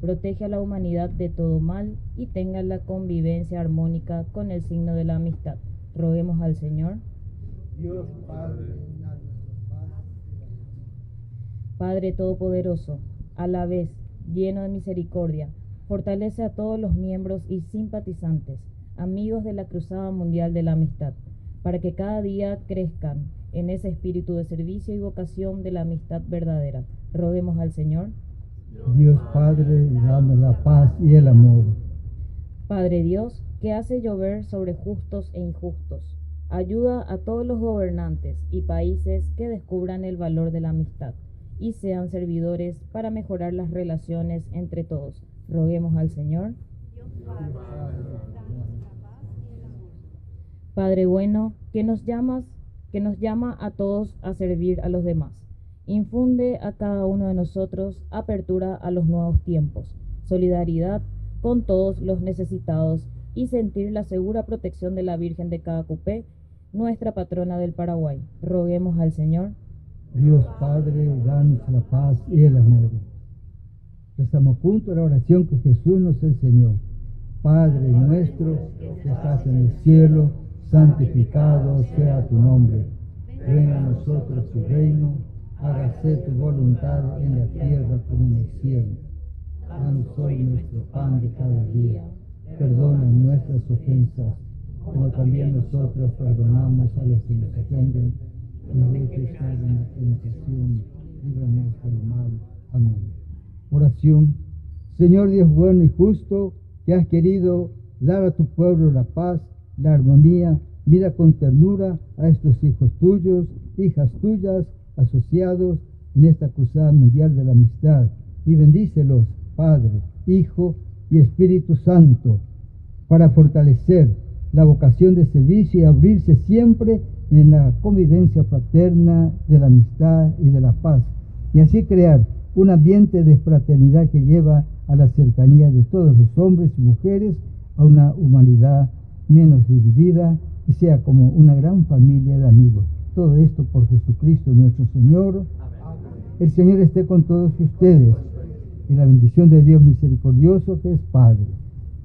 Protege a la humanidad de todo mal y tenga la convivencia armónica con el signo de la amistad. Roguemos al Señor. Dios Padre, Padre Todopoderoso, a la vez lleno de misericordia, fortalece a todos los miembros y simpatizantes, amigos de la Cruzada Mundial de la Amistad, para que cada día crezcan en ese espíritu de servicio y vocación de la amistad verdadera. Roguemos al Señor. Dios Padre, dame la paz y el amor. Padre Dios, que hace llover sobre justos e injustos, ayuda a todos los gobernantes y países que descubran el valor de la amistad y sean servidores para mejorar las relaciones entre todos. Roguemos al Señor. Padre bueno, que nos llama a todos a servir a los demás. Infunde a cada uno de nosotros apertura a los nuevos tiempos, solidaridad con todos los necesitados y sentir la segura protección de la Virgen de Caacupé, nuestra patrona del Paraguay. Roguemos al Señor. Dios Padre, danos la paz y el amor. Rezamos juntos la oración que Jesús nos enseñó. Padre nuestro que estás en el cielo, santificado sea tu nombre. Venga a nosotros tu reino, hágase tu voluntad en la tierra como en el cielo. Danos hoy nuestro pan de cada día. Perdona nuestras ofensas, como también nosotros perdonamos a los que nos ofenden. No dejes caer en la tentación, líbranos del mal. Amén. Oración. Señor Dios bueno y justo, que has querido dar a tu pueblo la paz, la armonía, mira con ternura a estos hijos tuyos, hijas tuyas, asociados en esta cruzada mundial de la amistad, y bendícelos, Padre, Hijo y Espíritu Santo, para fortalecer la vocación de servicio y abrirse siempre en la convivencia fraterna de la amistad y de la paz, y así crear un ambiente de fraternidad que lleva a la cercanía de todos los hombres y mujeres a una humanidad menos dividida y sea como una gran familia de amigos. Todo esto por Jesucristo nuestro Señor. El Señor esté con todos ustedes y la bendición de Dios misericordioso, que es Padre,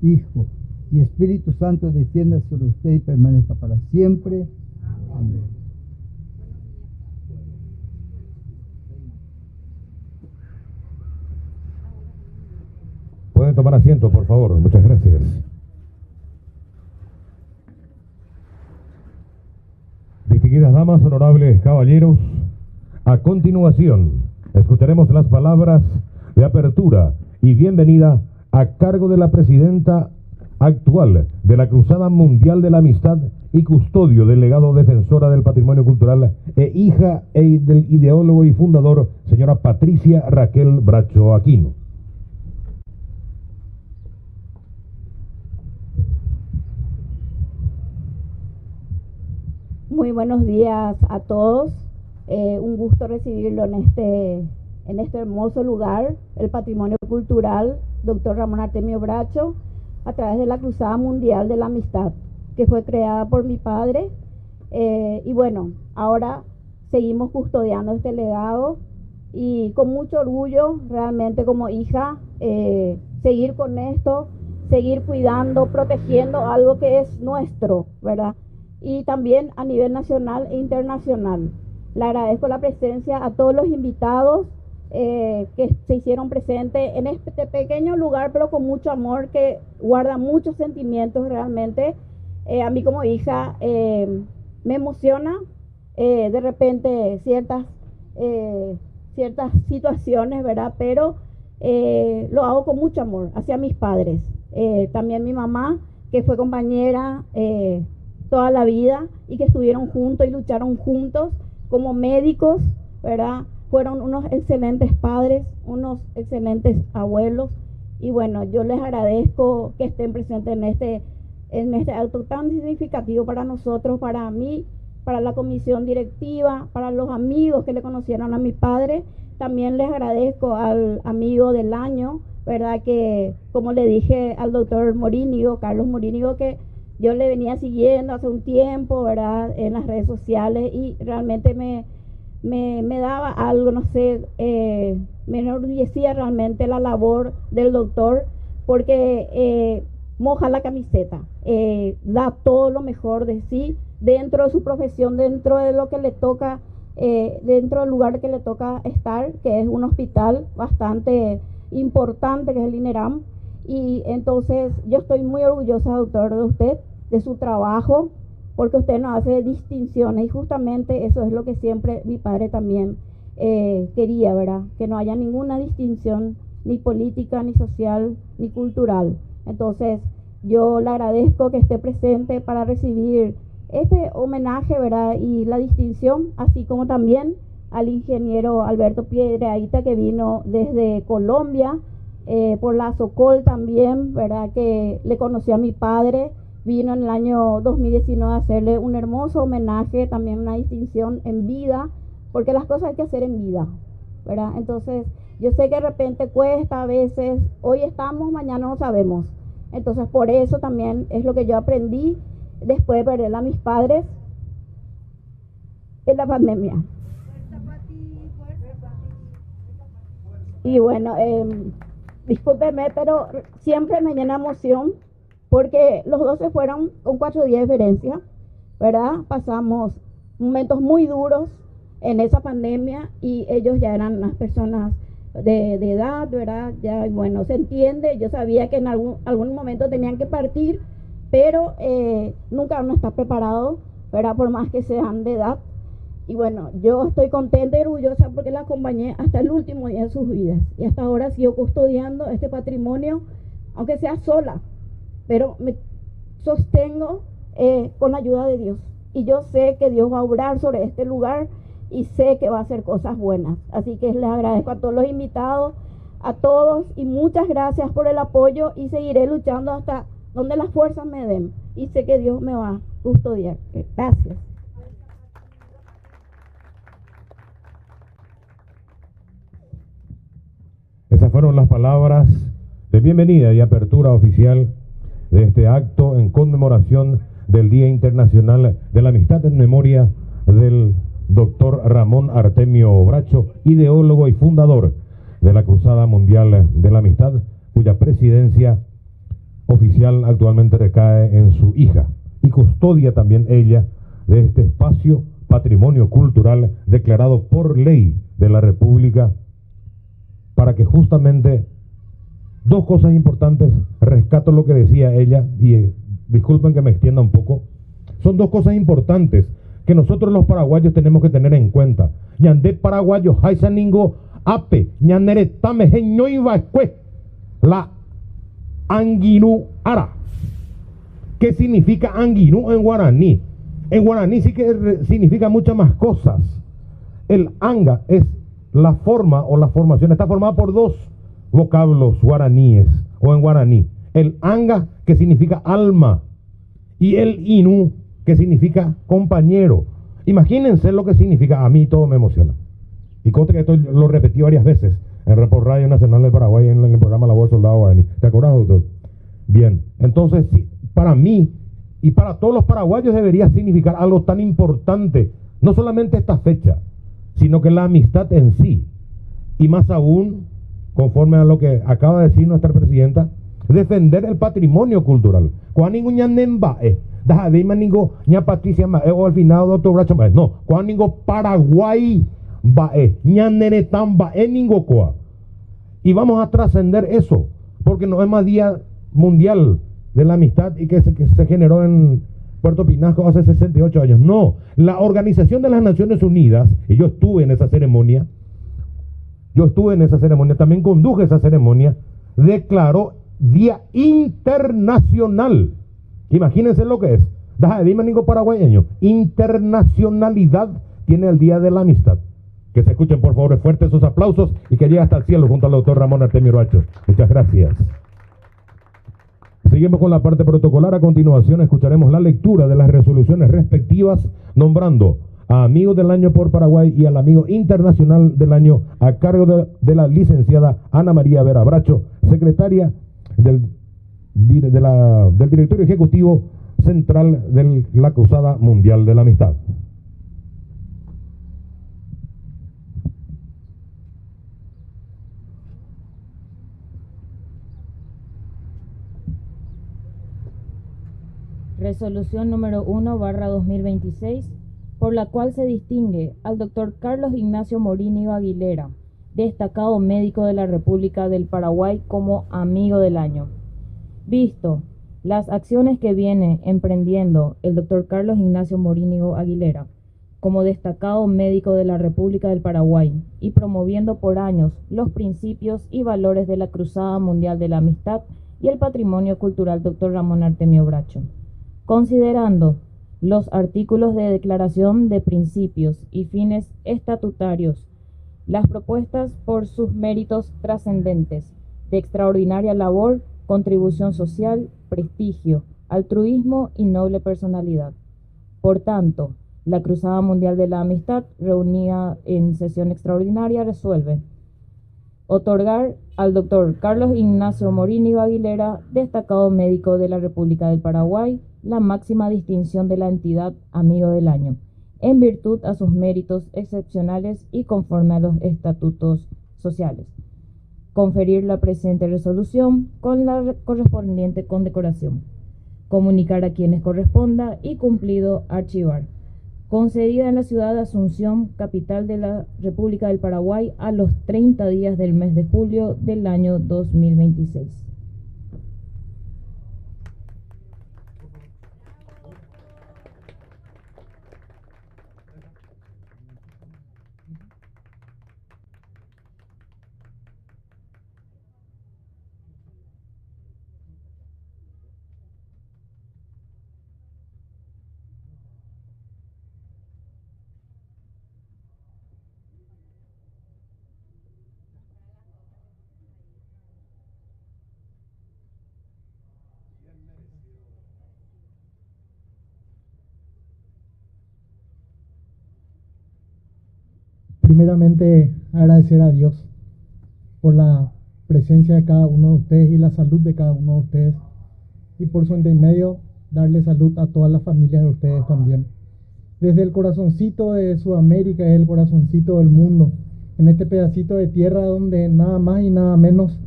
Hijo y Espíritu Santo, descienda sobre usted y permanezca para siempre. Amén. Pueden tomar asiento, por favor. Muchas gracias. Distinguidas damas, honorables caballeros, a continuación escucharemos las palabras de apertura y bienvenida a cargo de la presidenta actual de la Cruzada Mundial de la Amistad y custodio del legado defensora del patrimonio cultural e hija del ideólogo y fundador, señora Patricia Raquel Bracho Aquino. Muy buenos días a todos. Un gusto recibirlo en este hermoso lugar, el patrimonio cultural Dr. Ramón Artemio Bracho, a través de la Cruzada Mundial de la Amistad, que fue creada por mi padre. Y bueno, ahora seguimos custodiando este legado y con mucho orgullo, realmente como hija, seguir con esto, seguir cuidando, protegiendo algo que es nuestro, ¿verdad? Y también a nivel nacional e internacional. Le agradezco la presencia a todos los invitados que se hicieron presentes en este pequeño lugar, pero con mucho amor, que guarda muchos sentimientos realmente. A mí como hija me emociona de repente ciertas situaciones, ¿verdad? Pero lo hago con mucho amor hacia mis padres. También mi mamá, que fue compañera toda la vida y que estuvieron juntos y lucharon juntos como médicos, ¿verdad? Fueron unos excelentes padres, unos excelentes abuelos, y bueno, yo les agradezco que estén presentes en este acto tan significativo para nosotros, para mí, para la comisión directiva, para los amigos que le conocieron a mi padre. También les agradezco al amigo del año, ¿verdad? Que, como le dije al doctor Morínigo, Carlos Morínigo, que yo le venía siguiendo hace un tiempo, ¿verdad? En las redes sociales y realmente me daba algo, no sé, me enorgullecía realmente la labor del doctor porque moja la camiseta, da todo lo mejor de sí dentro de su profesión, dentro de lo que le toca, dentro del lugar que le toca estar, que es un hospital bastante importante, que es el INERAM. Y entonces yo estoy muy orgullosa, doctor, de usted, de su trabajo, porque usted no hace distinciones y justamente eso es lo que siempre mi padre también quería, ¿verdad? Que no haya ninguna distinción, ni política, ni social, ni cultural. Entonces yo le agradezco que esté presente para recibir este homenaje, ¿verdad? Y la distinción, así como también al ingeniero Alberto Piedrahita, que vino desde Colombia, por la Socol también, ¿verdad? Que le conoció a mi padre, vino en el año 2019 a hacerle un hermoso homenaje, también una distinción en vida, porque las cosas hay que hacer en vida, ¿verdad? Entonces, yo sé que de repente cuesta a veces, hoy estamos, mañana no sabemos. Entonces, por eso también es lo que yo aprendí después de perder a mis padres en la pandemia. Y bueno, discúlpeme, pero siempre me llena emoción porque los dos se fueron con 4 días de diferencia, ¿verdad? Pasamos momentos muy duros en esa pandemia y ellos ya eran unas personas de edad, ¿verdad? Ya, bueno, se entiende, yo sabía que en algún momento tenían que partir, pero nunca uno está preparado, ¿verdad? Por más que sean de edad. Y bueno, yo estoy contenta y orgullosa porque la acompañé hasta el último día de sus vidas. Y hasta ahora sigo custodiando este patrimonio, aunque sea sola, pero me sostengo con la ayuda de Dios. Y yo sé que Dios va a obrar sobre este lugar y sé que va a hacer cosas buenas. Así que les agradezco a todos los invitados, a todos, y muchas gracias por el apoyo y seguiré luchando hasta donde las fuerzas me den. Y sé que Dios me va a custodiar. Gracias. Esas fueron las palabras de bienvenida y apertura oficial de este acto en conmemoración del Día Internacional de la Amistad en memoria del doctor Ramón Artemio Bracho, ideólogo y fundador de la Cruzada Mundial de la Amistad, cuya presidencia oficial actualmente recae en su hija y custodia también ella de este espacio patrimonio cultural declarado por ley de la República, para que justamente dos cosas importantes, rescato lo que decía ella y disculpen que me extienda un poco, son dos cosas importantes que nosotros los paraguayos tenemos que tener en cuenta. Ñande paraguayo, haisaningo ape, ñanere tame geñoivaescue, la anguinú ara. ¿Qué significa anguinú en guaraní? En guaraní sí que significa muchas más cosas. El anga es la forma o la formación, está formada por dos vocablos guaraníes o en guaraní. El anga, que significa alma, y el inú, que significa compañero. Imagínense lo que significa, a mí todo me emociona. Y conste que esto lo repetí varias veces por Radio Nacional del Paraguay en el programa La Voz del Soldado Guaraní. ¿Te acuerdas, doctor? Bien, entonces sí, para mí y para todos los paraguayos debería significar algo tan importante, no solamente esta fecha, sino que la amistad en sí, y más aún, conforme a lo que acaba de decir nuestra presidenta, defender el patrimonio cultural. Cuando ningún ñanembae, ña Patricia Mae, o al final doctor Bracho Mae, no, cuando ningún Paraguay bae, ñanenetan bae ningo coa. Y vamos a trascender eso, porque no es más Día Mundial de la Amistad y que se generó en Puerto Pinasco hace 68 años. No, la Organización de las Naciones Unidas, y yo estuve en esa ceremonia, también conduje esa ceremonia, declaró Día Internacional. Imagínense lo que es. Dime ningún paraguayeño. Internacionalidad tiene el Día de la Amistad. Que se escuchen por favor fuertes esos aplausos y que llegue hasta el cielo junto al doctor Ramón Artemio Bracho. Muchas gracias. Seguimos con la parte protocolar. A continuación escucharemos la lectura de las resoluciones respectivas, nombrando a Amigo del Año por Paraguay y al Amigo Internacional del Año a cargo de la licenciada Ana María Vera Bracho, secretaria del Directorio Ejecutivo central de la Cruzada Mundial de la Amistad. Resolución número 1/2026, por la cual se distingue al Dr. Carlos Ignacio Morínigo Aguilera, destacado médico de la República del Paraguay, como amigo del año. Visto las acciones que viene emprendiendo el Dr. Carlos Ignacio Morínigo Aguilera como destacado médico de la República del Paraguay y promoviendo por años los principios y valores de la Cruzada Mundial de la Amistad y el patrimonio cultural Dr. Ramón Artemio Bracho. Considerando los artículos de declaración de principios y fines estatutarios, las propuestas por sus méritos trascendentes, de extraordinaria labor, contribución social, prestigio, altruismo y noble personalidad. Por tanto, la Cruzada Mundial de la Amistad, reunida en sesión extraordinaria, resuelve otorgar al Dr. Carlos Ignacio Morínigo Aguilera, destacado médico de la República del Paraguay, la máxima distinción de la entidad Amigo del Año, en virtud a sus méritos excepcionales y conforme a los estatutos sociales. Conferir la presente resolución con la correspondiente condecoración. Comunicar a quienes corresponda y cumplido archivar. Concedida en la ciudad de Asunción, capital de la República del Paraguay, a los 30 días del mes de julio del año 2026. Primeramente, agradecer a Dios por la presencia de cada uno de ustedes y la salud de cada uno de ustedes, y por su intermedio darle salud a todas las familias de ustedes también. Desde el corazoncito de Sudamérica, es el corazoncito del mundo, en este pedacito de tierra donde nada más y nada menos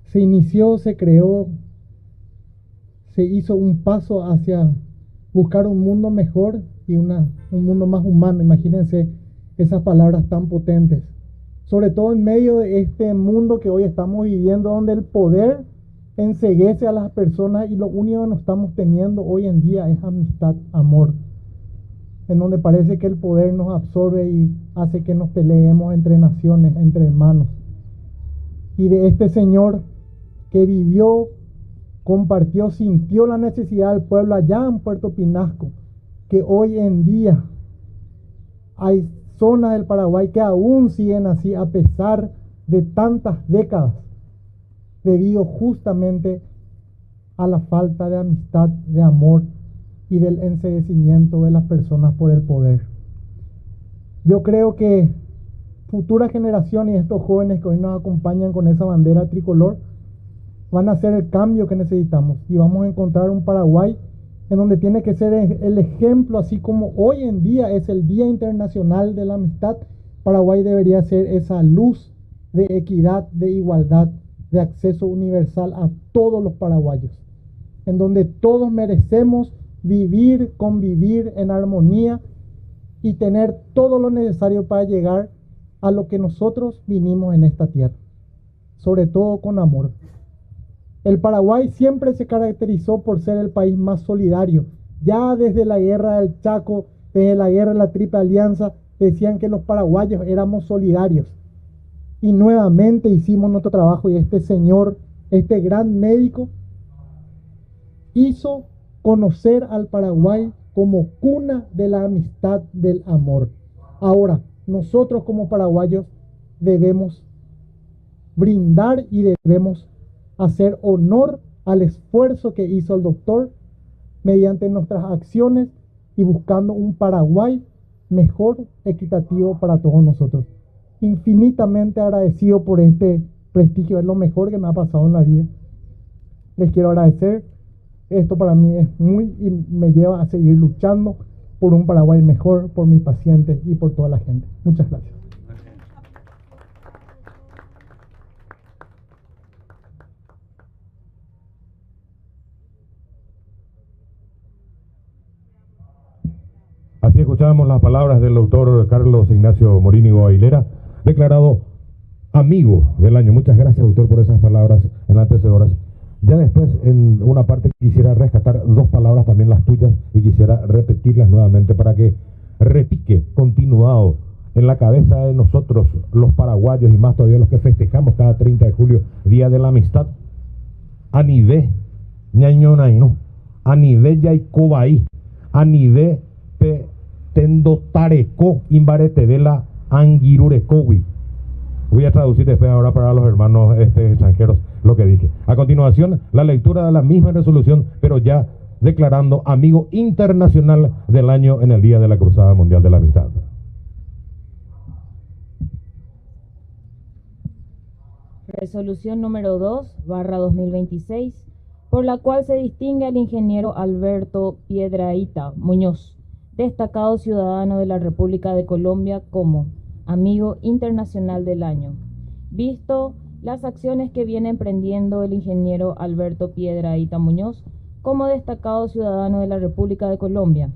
se inició, se creó, se hizo un paso hacia buscar un mundo mejor y un mundo más humano. Imagínense esas palabras tan potentes, sobre todo en medio de este mundo que hoy estamos viviendo, donde el poder enceguece a las personas y lo único que nos estamos teniendo hoy en día es amistad, amor, en donde parece que el poder nos absorbe y hace que nos peleemos entre naciones, entre hermanos. Y de este Señor que vivió, compartió, sintió la necesidad del pueblo allá en Puerto Pinasco, que hoy en día hay zonas del Paraguay que aún siguen así a pesar de tantas décadas, debido justamente a la falta de amistad, de amor y del enceguecimiento de las personas por el poder. Yo creo que futuras generaciones y estos jóvenes que hoy nos acompañan con esa bandera tricolor van a hacer el cambio que necesitamos, y vamos a encontrar un Paraguay en donde tiene que ser el ejemplo, así como hoy en día es el Día Internacional de la Amistad. Paraguay debería ser esa luz de equidad, de igualdad, de acceso universal a todos los paraguayos, en donde todos merecemos vivir, convivir en armonía y tener todo lo necesario para llegar a lo que nosotros vinimos en esta tierra, sobre todo con amor. El Paraguay siempre se caracterizó por ser el país más solidario. Ya desde la guerra del Chaco, desde la guerra de la Triple Alianza, decían que los paraguayos éramos solidarios. Y nuevamente hicimos nuestro trabajo, y este señor, este gran médico, hizo conocer al Paraguay como cuna de la amistad, del amor. Ahora, nosotros como paraguayos debemos brindar y debemos hacer honor al esfuerzo que hizo el doctor mediante nuestras acciones y buscando un Paraguay mejor, equitativo para todos nosotros. Infinitamente agradecido por este prestigio, es lo mejor que me ha pasado en la vida. Les quiero agradecer Esto para mí es y me lleva a seguir luchando por un Paraguay mejor, por mis pacientes y por toda la gente. Muchas gracias. Así escuchábamos las palabras del doctor Carlos Ignacio Morínigo Aguilera, declarado amigo del año. Muchas gracias, doctor, por esas palabras en las antecesoras. Ya después, en una parte, quisiera rescatar dos palabras, también las tuyas, y quisiera repetirlas nuevamente para que repique continuado en la cabeza de nosotros, los paraguayos, y más todavía los que festejamos cada 30 de julio, Día de la Amistad. Anide, ñañonaino, anide yaicobaí, anide pe tendo tareco imbarete de la angirurecowi. Voy a traducir después ahora para los hermanos extranjeros lo que dije. A continuación, la lectura de la misma resolución, pero ya declarando amigo internacional del año en el Día de la Cruzada Mundial de la Amistad. Resolución número 2/2026, por la cual se distingue al ingeniero Alberto Piedrahita Muñoz, destacado ciudadano de la República de Colombia, como amigo internacional del año. Visto las acciones que viene emprendiendo el ingeniero Alberto Piedrahita Muñoz como destacado ciudadano de la República de Colombia,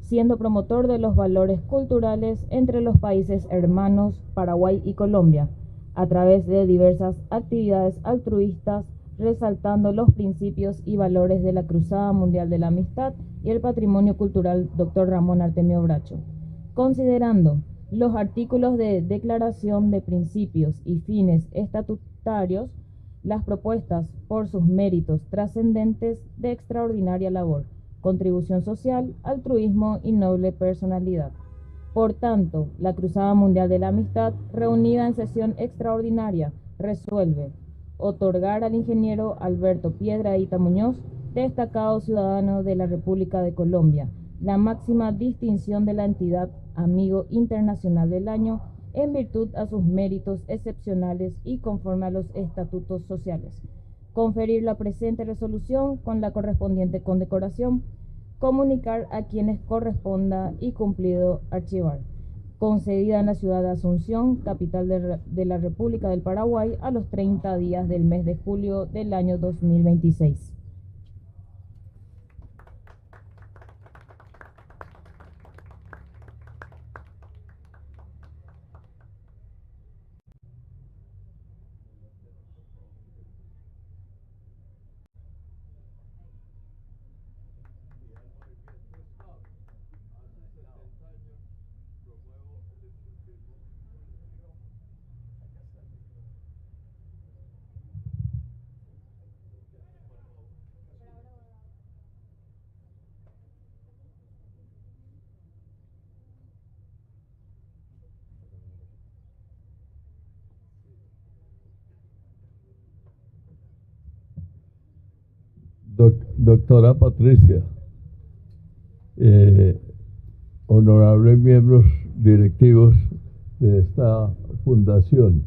siendo promotor de los valores culturales entre los países hermanos Paraguay y Colombia, a través de diversas actividades altruistas, resaltando los principios y valores de la Cruzada Mundial de la Amistad y el patrimonio cultural Dr. Ramón Artemio Bracho, considerando los artículos de Declaración de Principios y Fines Estatutarios, las propuestas por sus méritos trascendentes de extraordinaria labor, contribución social, altruismo y noble personalidad. Por tanto, la Cruzada Mundial de la Amistad, reunida en sesión extraordinaria, resuelve otorgar al ingeniero Alberto Piedrahita Muñoz, destacado ciudadano de la República de Colombia, la máxima distinción de la entidad Amigo Internacional del Año, en virtud a sus méritos excepcionales y conforme a los estatutos sociales. Conferir la presente resolución con la correspondiente condecoración, comunicar a quienes corresponda y cumplido archivar. Concedida en la ciudad de Asunción, capital de la República del Paraguay, a los 30 días del mes de julio del año 2026. Doctora Patricia, honorables miembros directivos de esta fundación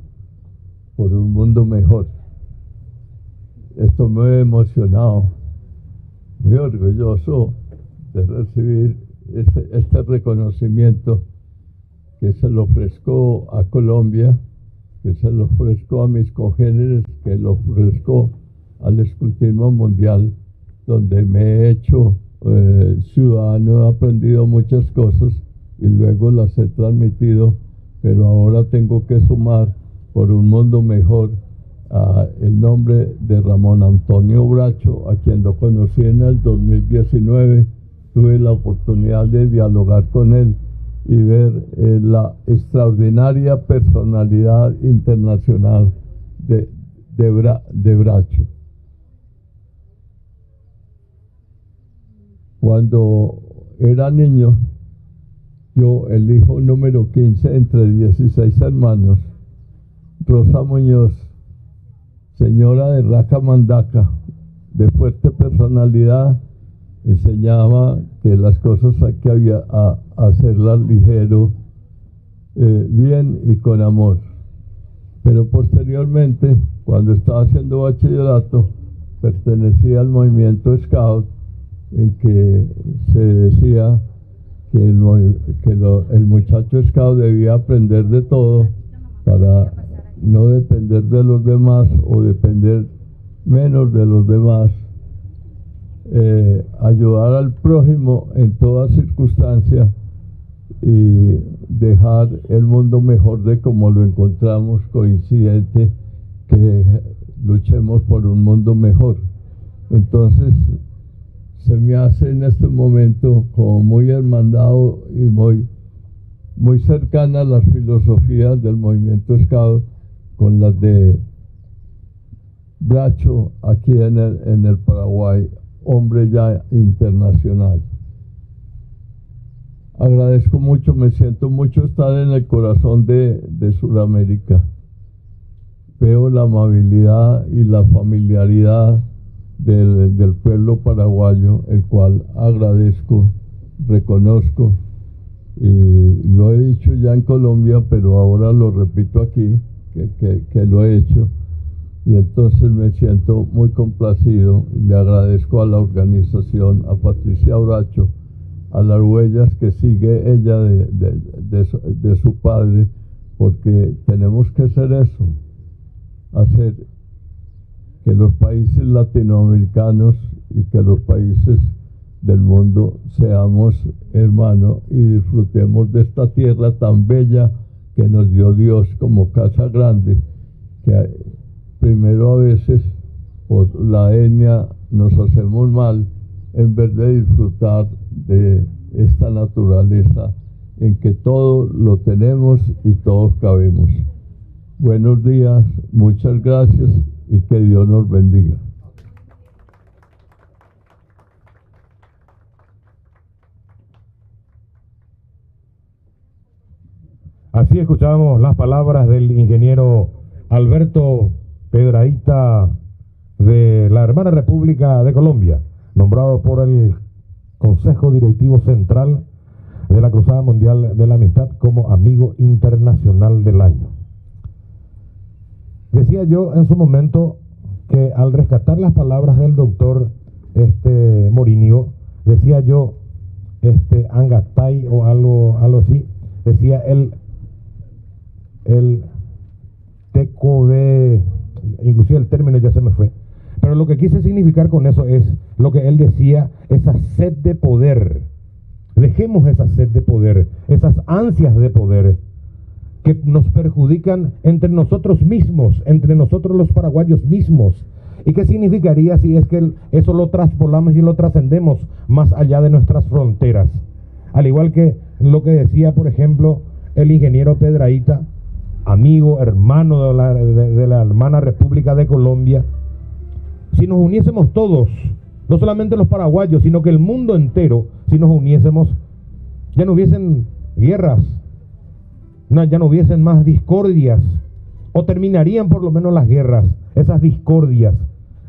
por un mundo mejor. Estoy muy emocionado, muy orgulloso de recibir este reconocimiento que se lo ofrezco a Colombia, que se lo ofrezco a mis congéneres, que lo ofrezco al escultismo mundial, donde me he hecho ciudadano, he aprendido muchas cosas y luego las he transmitido, pero ahora tengo que sumar por un mundo mejor el nombre de Ramón Antonio Bracho, a quien lo conocí en el 2019, tuve la oportunidad de dialogar con él y ver la extraordinaria personalidad internacional de Bracho. Cuando era niño, yo, el hijo número 15 entre 16 hermanos, Rosa Muñoz, señora de Raca Mandaca, de fuerte personalidad, enseñaba que las cosas hay que hacerlas ligero, bien y con amor. Pero posteriormente, cuando estaba haciendo bachillerato, pertenecía al movimiento Scout, en que se decía que el muchacho Scout debía aprender de todo para no depender de los demás o depender menos de los demás, ayudar al prójimo en toda circunstancia y dejar el mundo mejor de como lo encontramos, coincidente que luchemos por un mundo mejor. Entonces se me hace en este momento como muy hermandado y muy cercana a las filosofías del movimiento Scout con las de Bracho aquí en el Paraguay, hombre ya internacional. Agradezco mucho, me siento mucho estar en el corazón de Sudamérica. Veo la amabilidad y la familiaridad del pueblo paraguayo, el cual agradezco, reconozco, y lo he dicho ya en Colombia, pero ahora lo repito aquí, que lo he hecho, y entonces me siento muy complacido y le agradezco a la organización, a Patricia Bracho, a las huellas que sigue ella de su padre, porque tenemos que hacer eso, hacer que los países latinoamericanos y que los países del mundo seamos hermanos y disfrutemos de esta tierra tan bella que nos dio Dios como casa grande, que primero a veces por la etnia nos hacemos mal en vez de disfrutar de esta naturaleza en que todo lo tenemos y todos cabemos. Buenos días, muchas gracias y que Dios nos bendiga. Así escuchábamos las palabras del ingeniero Alberto Piedrahita de la Hermana República de Colombia, nombrado por el Consejo Directivo Central de la Cruzada Mundial de la Amistad como Amigo Internacional del Año. Decía yo en su momento que al rescatar las palabras del doctor Morinio, decía yo Angatay o algo así, decía el TECOV, inclusive el término ya se me fue, pero lo que quise significar con eso es lo que él decía, esa sed de poder. Dejemos esa sed de poder, esas ansias de poder que nos perjudican entre nosotros mismos, entre nosotros los paraguayos mismos. ¿Y qué significaría si es que eso lo traspolamos y lo trascendemos más allá de nuestras fronteras? Al igual que lo que decía, por ejemplo, el ingeniero Piedrahita, amigo, hermano de la Hermana República de Colombia, si nos uniésemos todos, no solamente los paraguayos, sino que el mundo entero, si nos uniésemos, ya no hubiesen guerras, ya no hubiesen más discordias, o terminarían por lo menos las guerras, esas discordias.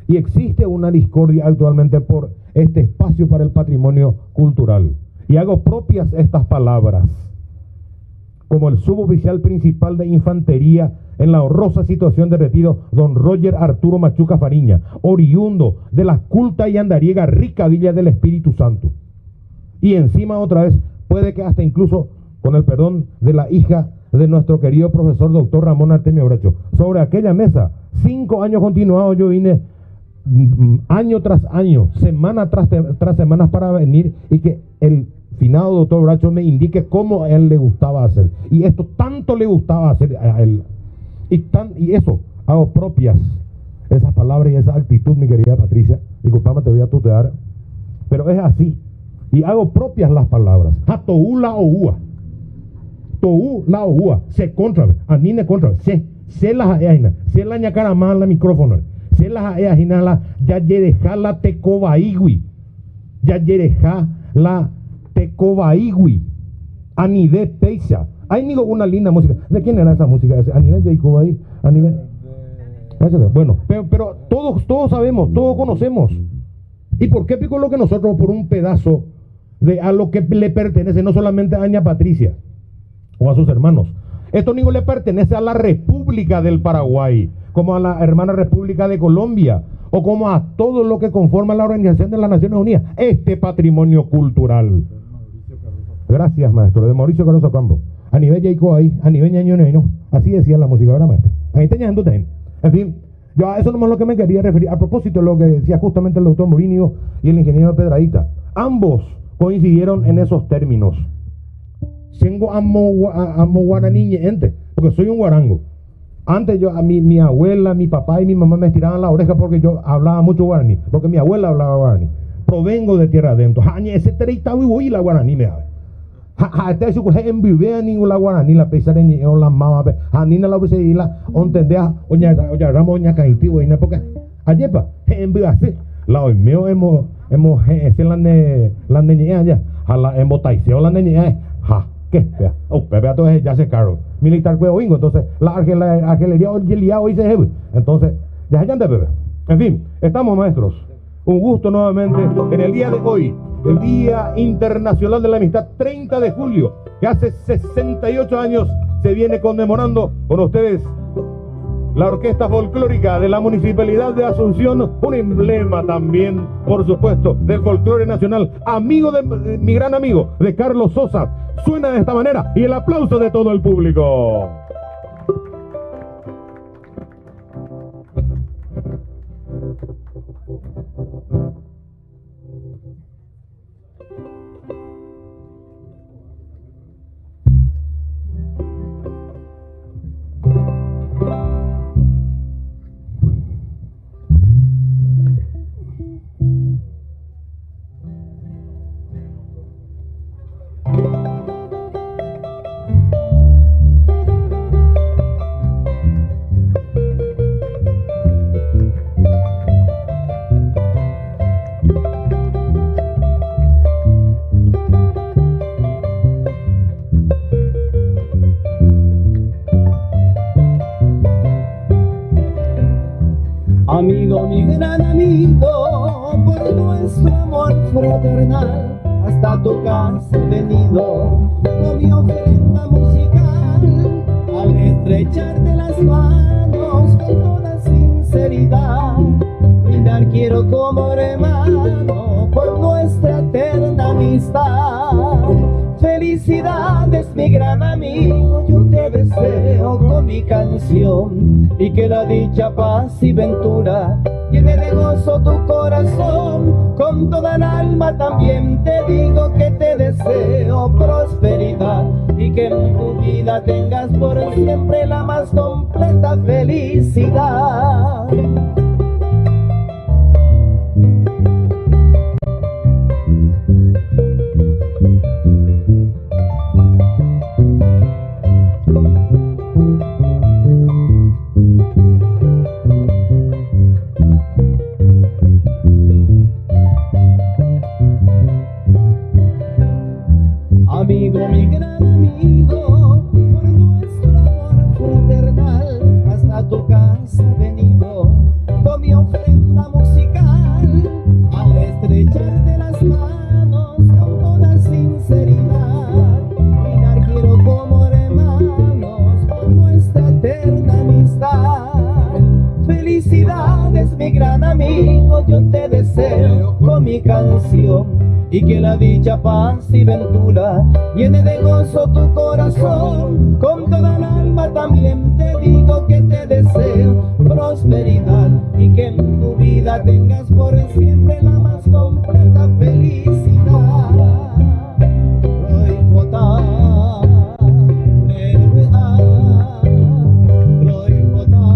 Y existe una discordia actualmente por este espacio para el patrimonio cultural. Y hago propias estas palabras, como el suboficial principal de infantería en la horrorosa situación de retiro, don Roger Arturo Machuca Fariña, oriundo de la culta y andariega rica Villa del Espíritu Santo. Y encima otra vez, puede que hasta incluso con el perdón de la hija de nuestro querido profesor doctor Ramón Artemio Bracho, sobre aquella mesa, 5 años continuados yo vine año tras año, semana tras semana para venir y que el finado doctor Bracho me indique cómo a él le gustaba hacer. Y esto tanto le gustaba hacer a él. Y eso, hago propias esas palabras y esa actitud, mi querida Patricia. Disculpame, te voy a tutear, pero es así. Y hago propias las palabras. A toú la oúa. Toú la oúa. Se contra, anine contra. Se las aeajina. Se la ñacara más la micrófono. Se las aeajina la ya yereja la tecobaigui. Ya yereja la tecobaigui. Anide peisa. Hay ni una linda música. ¿De quién era esa música? Anide Jacobai. Anide. Bueno, pero todos sabemos, todos conocemos. ¿Y por qué pico lo que nosotros por un pedazo de a lo que le pertenece, no solamente a doña Patricia o a sus hermanos? Esto ni le pertenece a la República del Paraguay, como a la Hermana República de Colombia o como a todo lo que conforma la Organización de las Naciones Unidas, este patrimonio cultural. Gracias, maestro, de Mauricio Caroso Campo. A nivel Jaico ahí, a nivel ñaño no. Así decía la música, ¿verdad, maestro? Ahí te ñando también. En fin, yo a eso nomás lo que me quería referir, a propósito de lo que decía justamente el doctor Morinio y el ingeniero Pedradita. Ambos coincidieron en esos términos. Tengo amo guaraní, gente, porque soy un guarango. Antes yo, a mi abuela, mi papá y mi mamá me estiraban la oreja porque yo hablaba mucho guaraní, porque mi abuela hablaba guaraní. Provengo de tierra adentro. Ese treita y la guaraní me da. Este su en vive ni la guaraní la pesa de ni la mama anina la pesa y la ontendea oña ramo oña caiti buena porque ayepa en vive así la hoy meo hemos ese la niña ya a la embotaiseo la niña ja qué vea vea todo ya se caro militar cuevo ingo entonces la artillería hoy se jefe entonces ya te bebé en fin estamos maestros un gusto nuevamente en el día de hoy. El Día Internacional de la Amistad, 30 de julio, que hace 68 años se viene conmemorando con ustedes la Orquesta Folclórica de la Municipalidad de Asunción, un emblema también, por supuesto, del folclore nacional, amigo de mi gran amigo, de Carlos Sosa. Suena de esta manera y el aplauso de todo el público. Amigo, mi gran amigo, por nuestro amor fraternal, hasta tu casa he venido con mi ofrenda musical, al estrecharte las manos con toda sinceridad, brindar quiero como hermano por nuestra eterna amistad. Felicidades, mi gran amigo, yo te deseo con mi canción, y que la dicha, paz y ventura llene de gozo tu corazón. Con toda el alma también te digo que te deseo prosperidad, y que en tu vida tengas por siempre la más completa felicidad. Amigo, mi gran amigo, por nuestro amor fraternal, hasta tu casa he venido con mi ofrenda musical, al estrecharte las manos con toda sinceridad, brindar quiero como hermanos por nuestra eterna amistad. Felicidades, mi gran amigo, yo te deseo con mi canción, y que la dicha, paz y ventura llene de gozo tu corazón. Con toda el alma también te digo que te deseo prosperidad, y que en tu vida tengas por siempre la más completa felicidad. Roy Botá, Reba, Roy Botá,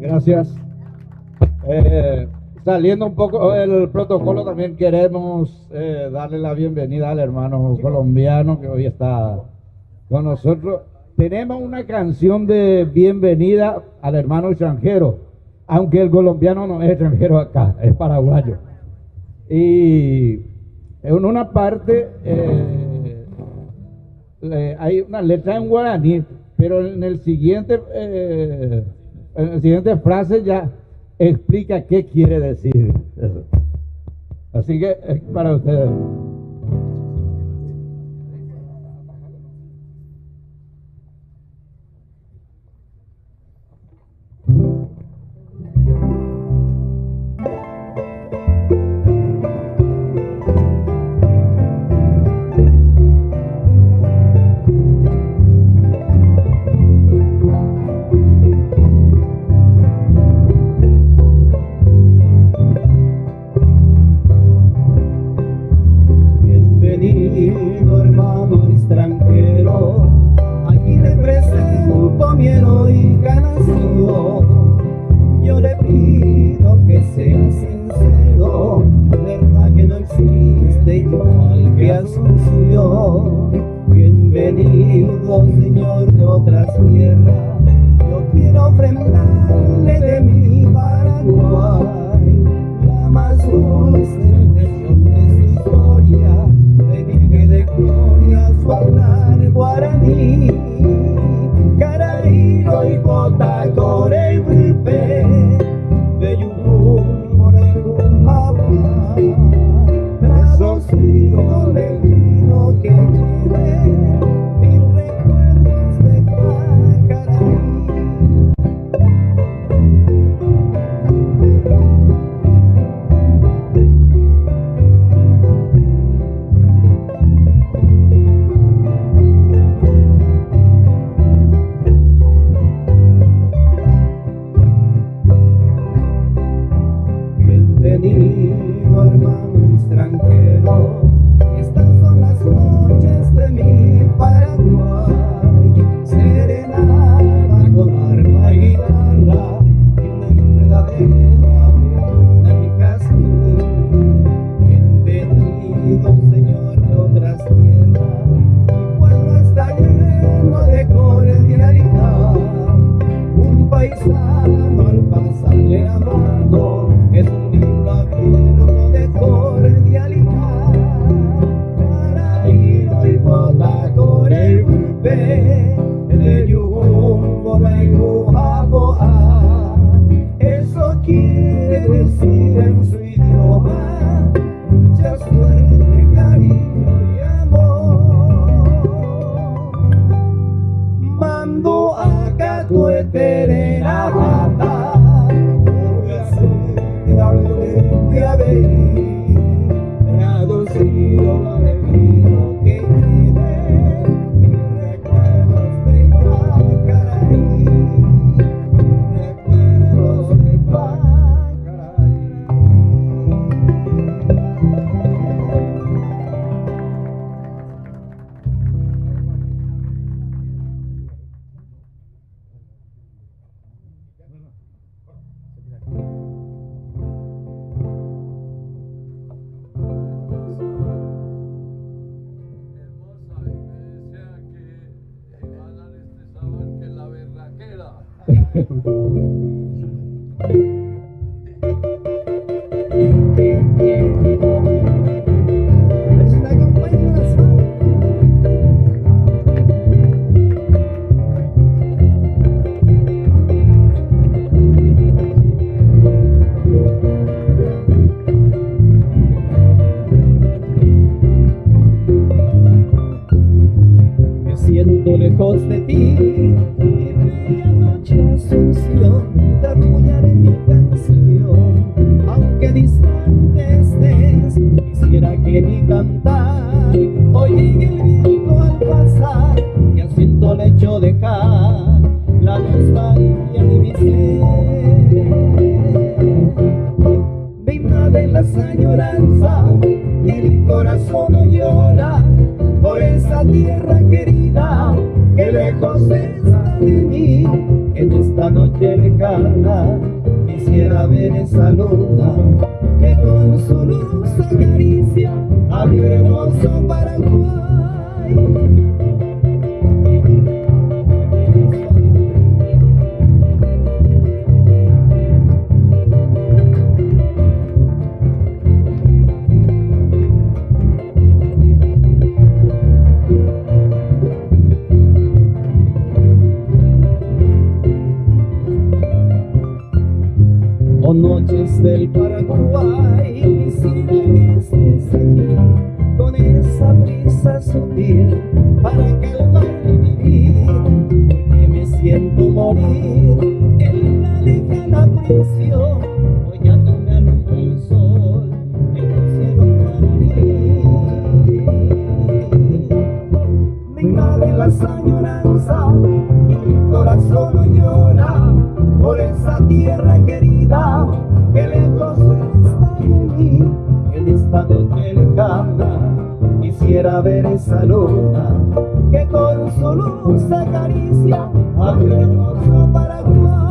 gracias. Saliendo un poco del protocolo, también queremos darle la bienvenida al hermano colombiano que hoy está con nosotros. Tenemos una canción de bienvenida al hermano extranjero, aunque el colombiano no es extranjero acá, es paraguayo. Y en una parte hay una letra en guaraní pero en el siguiente frase ya explica qué quiere decir eso. Así que es para ustedes. Bienvenido hermano extranjero, aquí le presento mi heroica nación. Yo le pido que sea sincero, verdad que no existe igual que Asunción. Bienvenido señor de otras tierras, yo quiero ofrendarle de mi Paraguay la más dulce región de su historia, de gloria su hablar guaraní, Caraíro y Cotacore y Wipe, de Yujum, Morejum, Mapa, traducido le pido que lleve mil recuerdos de Caraí. Bienvenido hermano extranjero, estas son las noches de mi Paraguay, serenata con arpa y guitarra y una enredadera de mi castillo. Bienvenido señor de otras tierras, mi pueblo está lleno de cordialidad, un paisano al pasarle la mano es un libro abierto de cordialidad. Caraíro y Cotacore y Wipe, de Yujumbo, Mejujaboa. Eso quiere decir en su idioma mucha suerte, cariño y amor. Mando acá tu eterna rata, traducido lo le pido que lleve mis recuerdos de Pacaraí, recuerdos de Pacaraí. Me siento lejos de ti, mi medianoche Asunción, te arrullaré mi canción, aunque distante estés, quisiera que mi cantar oiga el viento al pasar, y al viento le echo dejar la nostalgia de mi ser. Me invade la añoranza y el corazón no llora por esa tierra querida que lejos está de mí. En esta noche lejana quisiera ver esa luna que con su luz acaricia a mi hermoso Paraguay. desde el Paraguay. Quisiera que estés aquí con esa brisa sutil para calmar mi vivir, porque me siento morir en la lejana prisión. Hoy ya no me alumbra el sol en el cielo guaraní. Me invade las añoranzas y mi corazón no llora por esa tierra querida que lejos está de mí. En esta noche lejana quisiera ver esa luna que con su luz acaricia a mi hermoso Paraguay.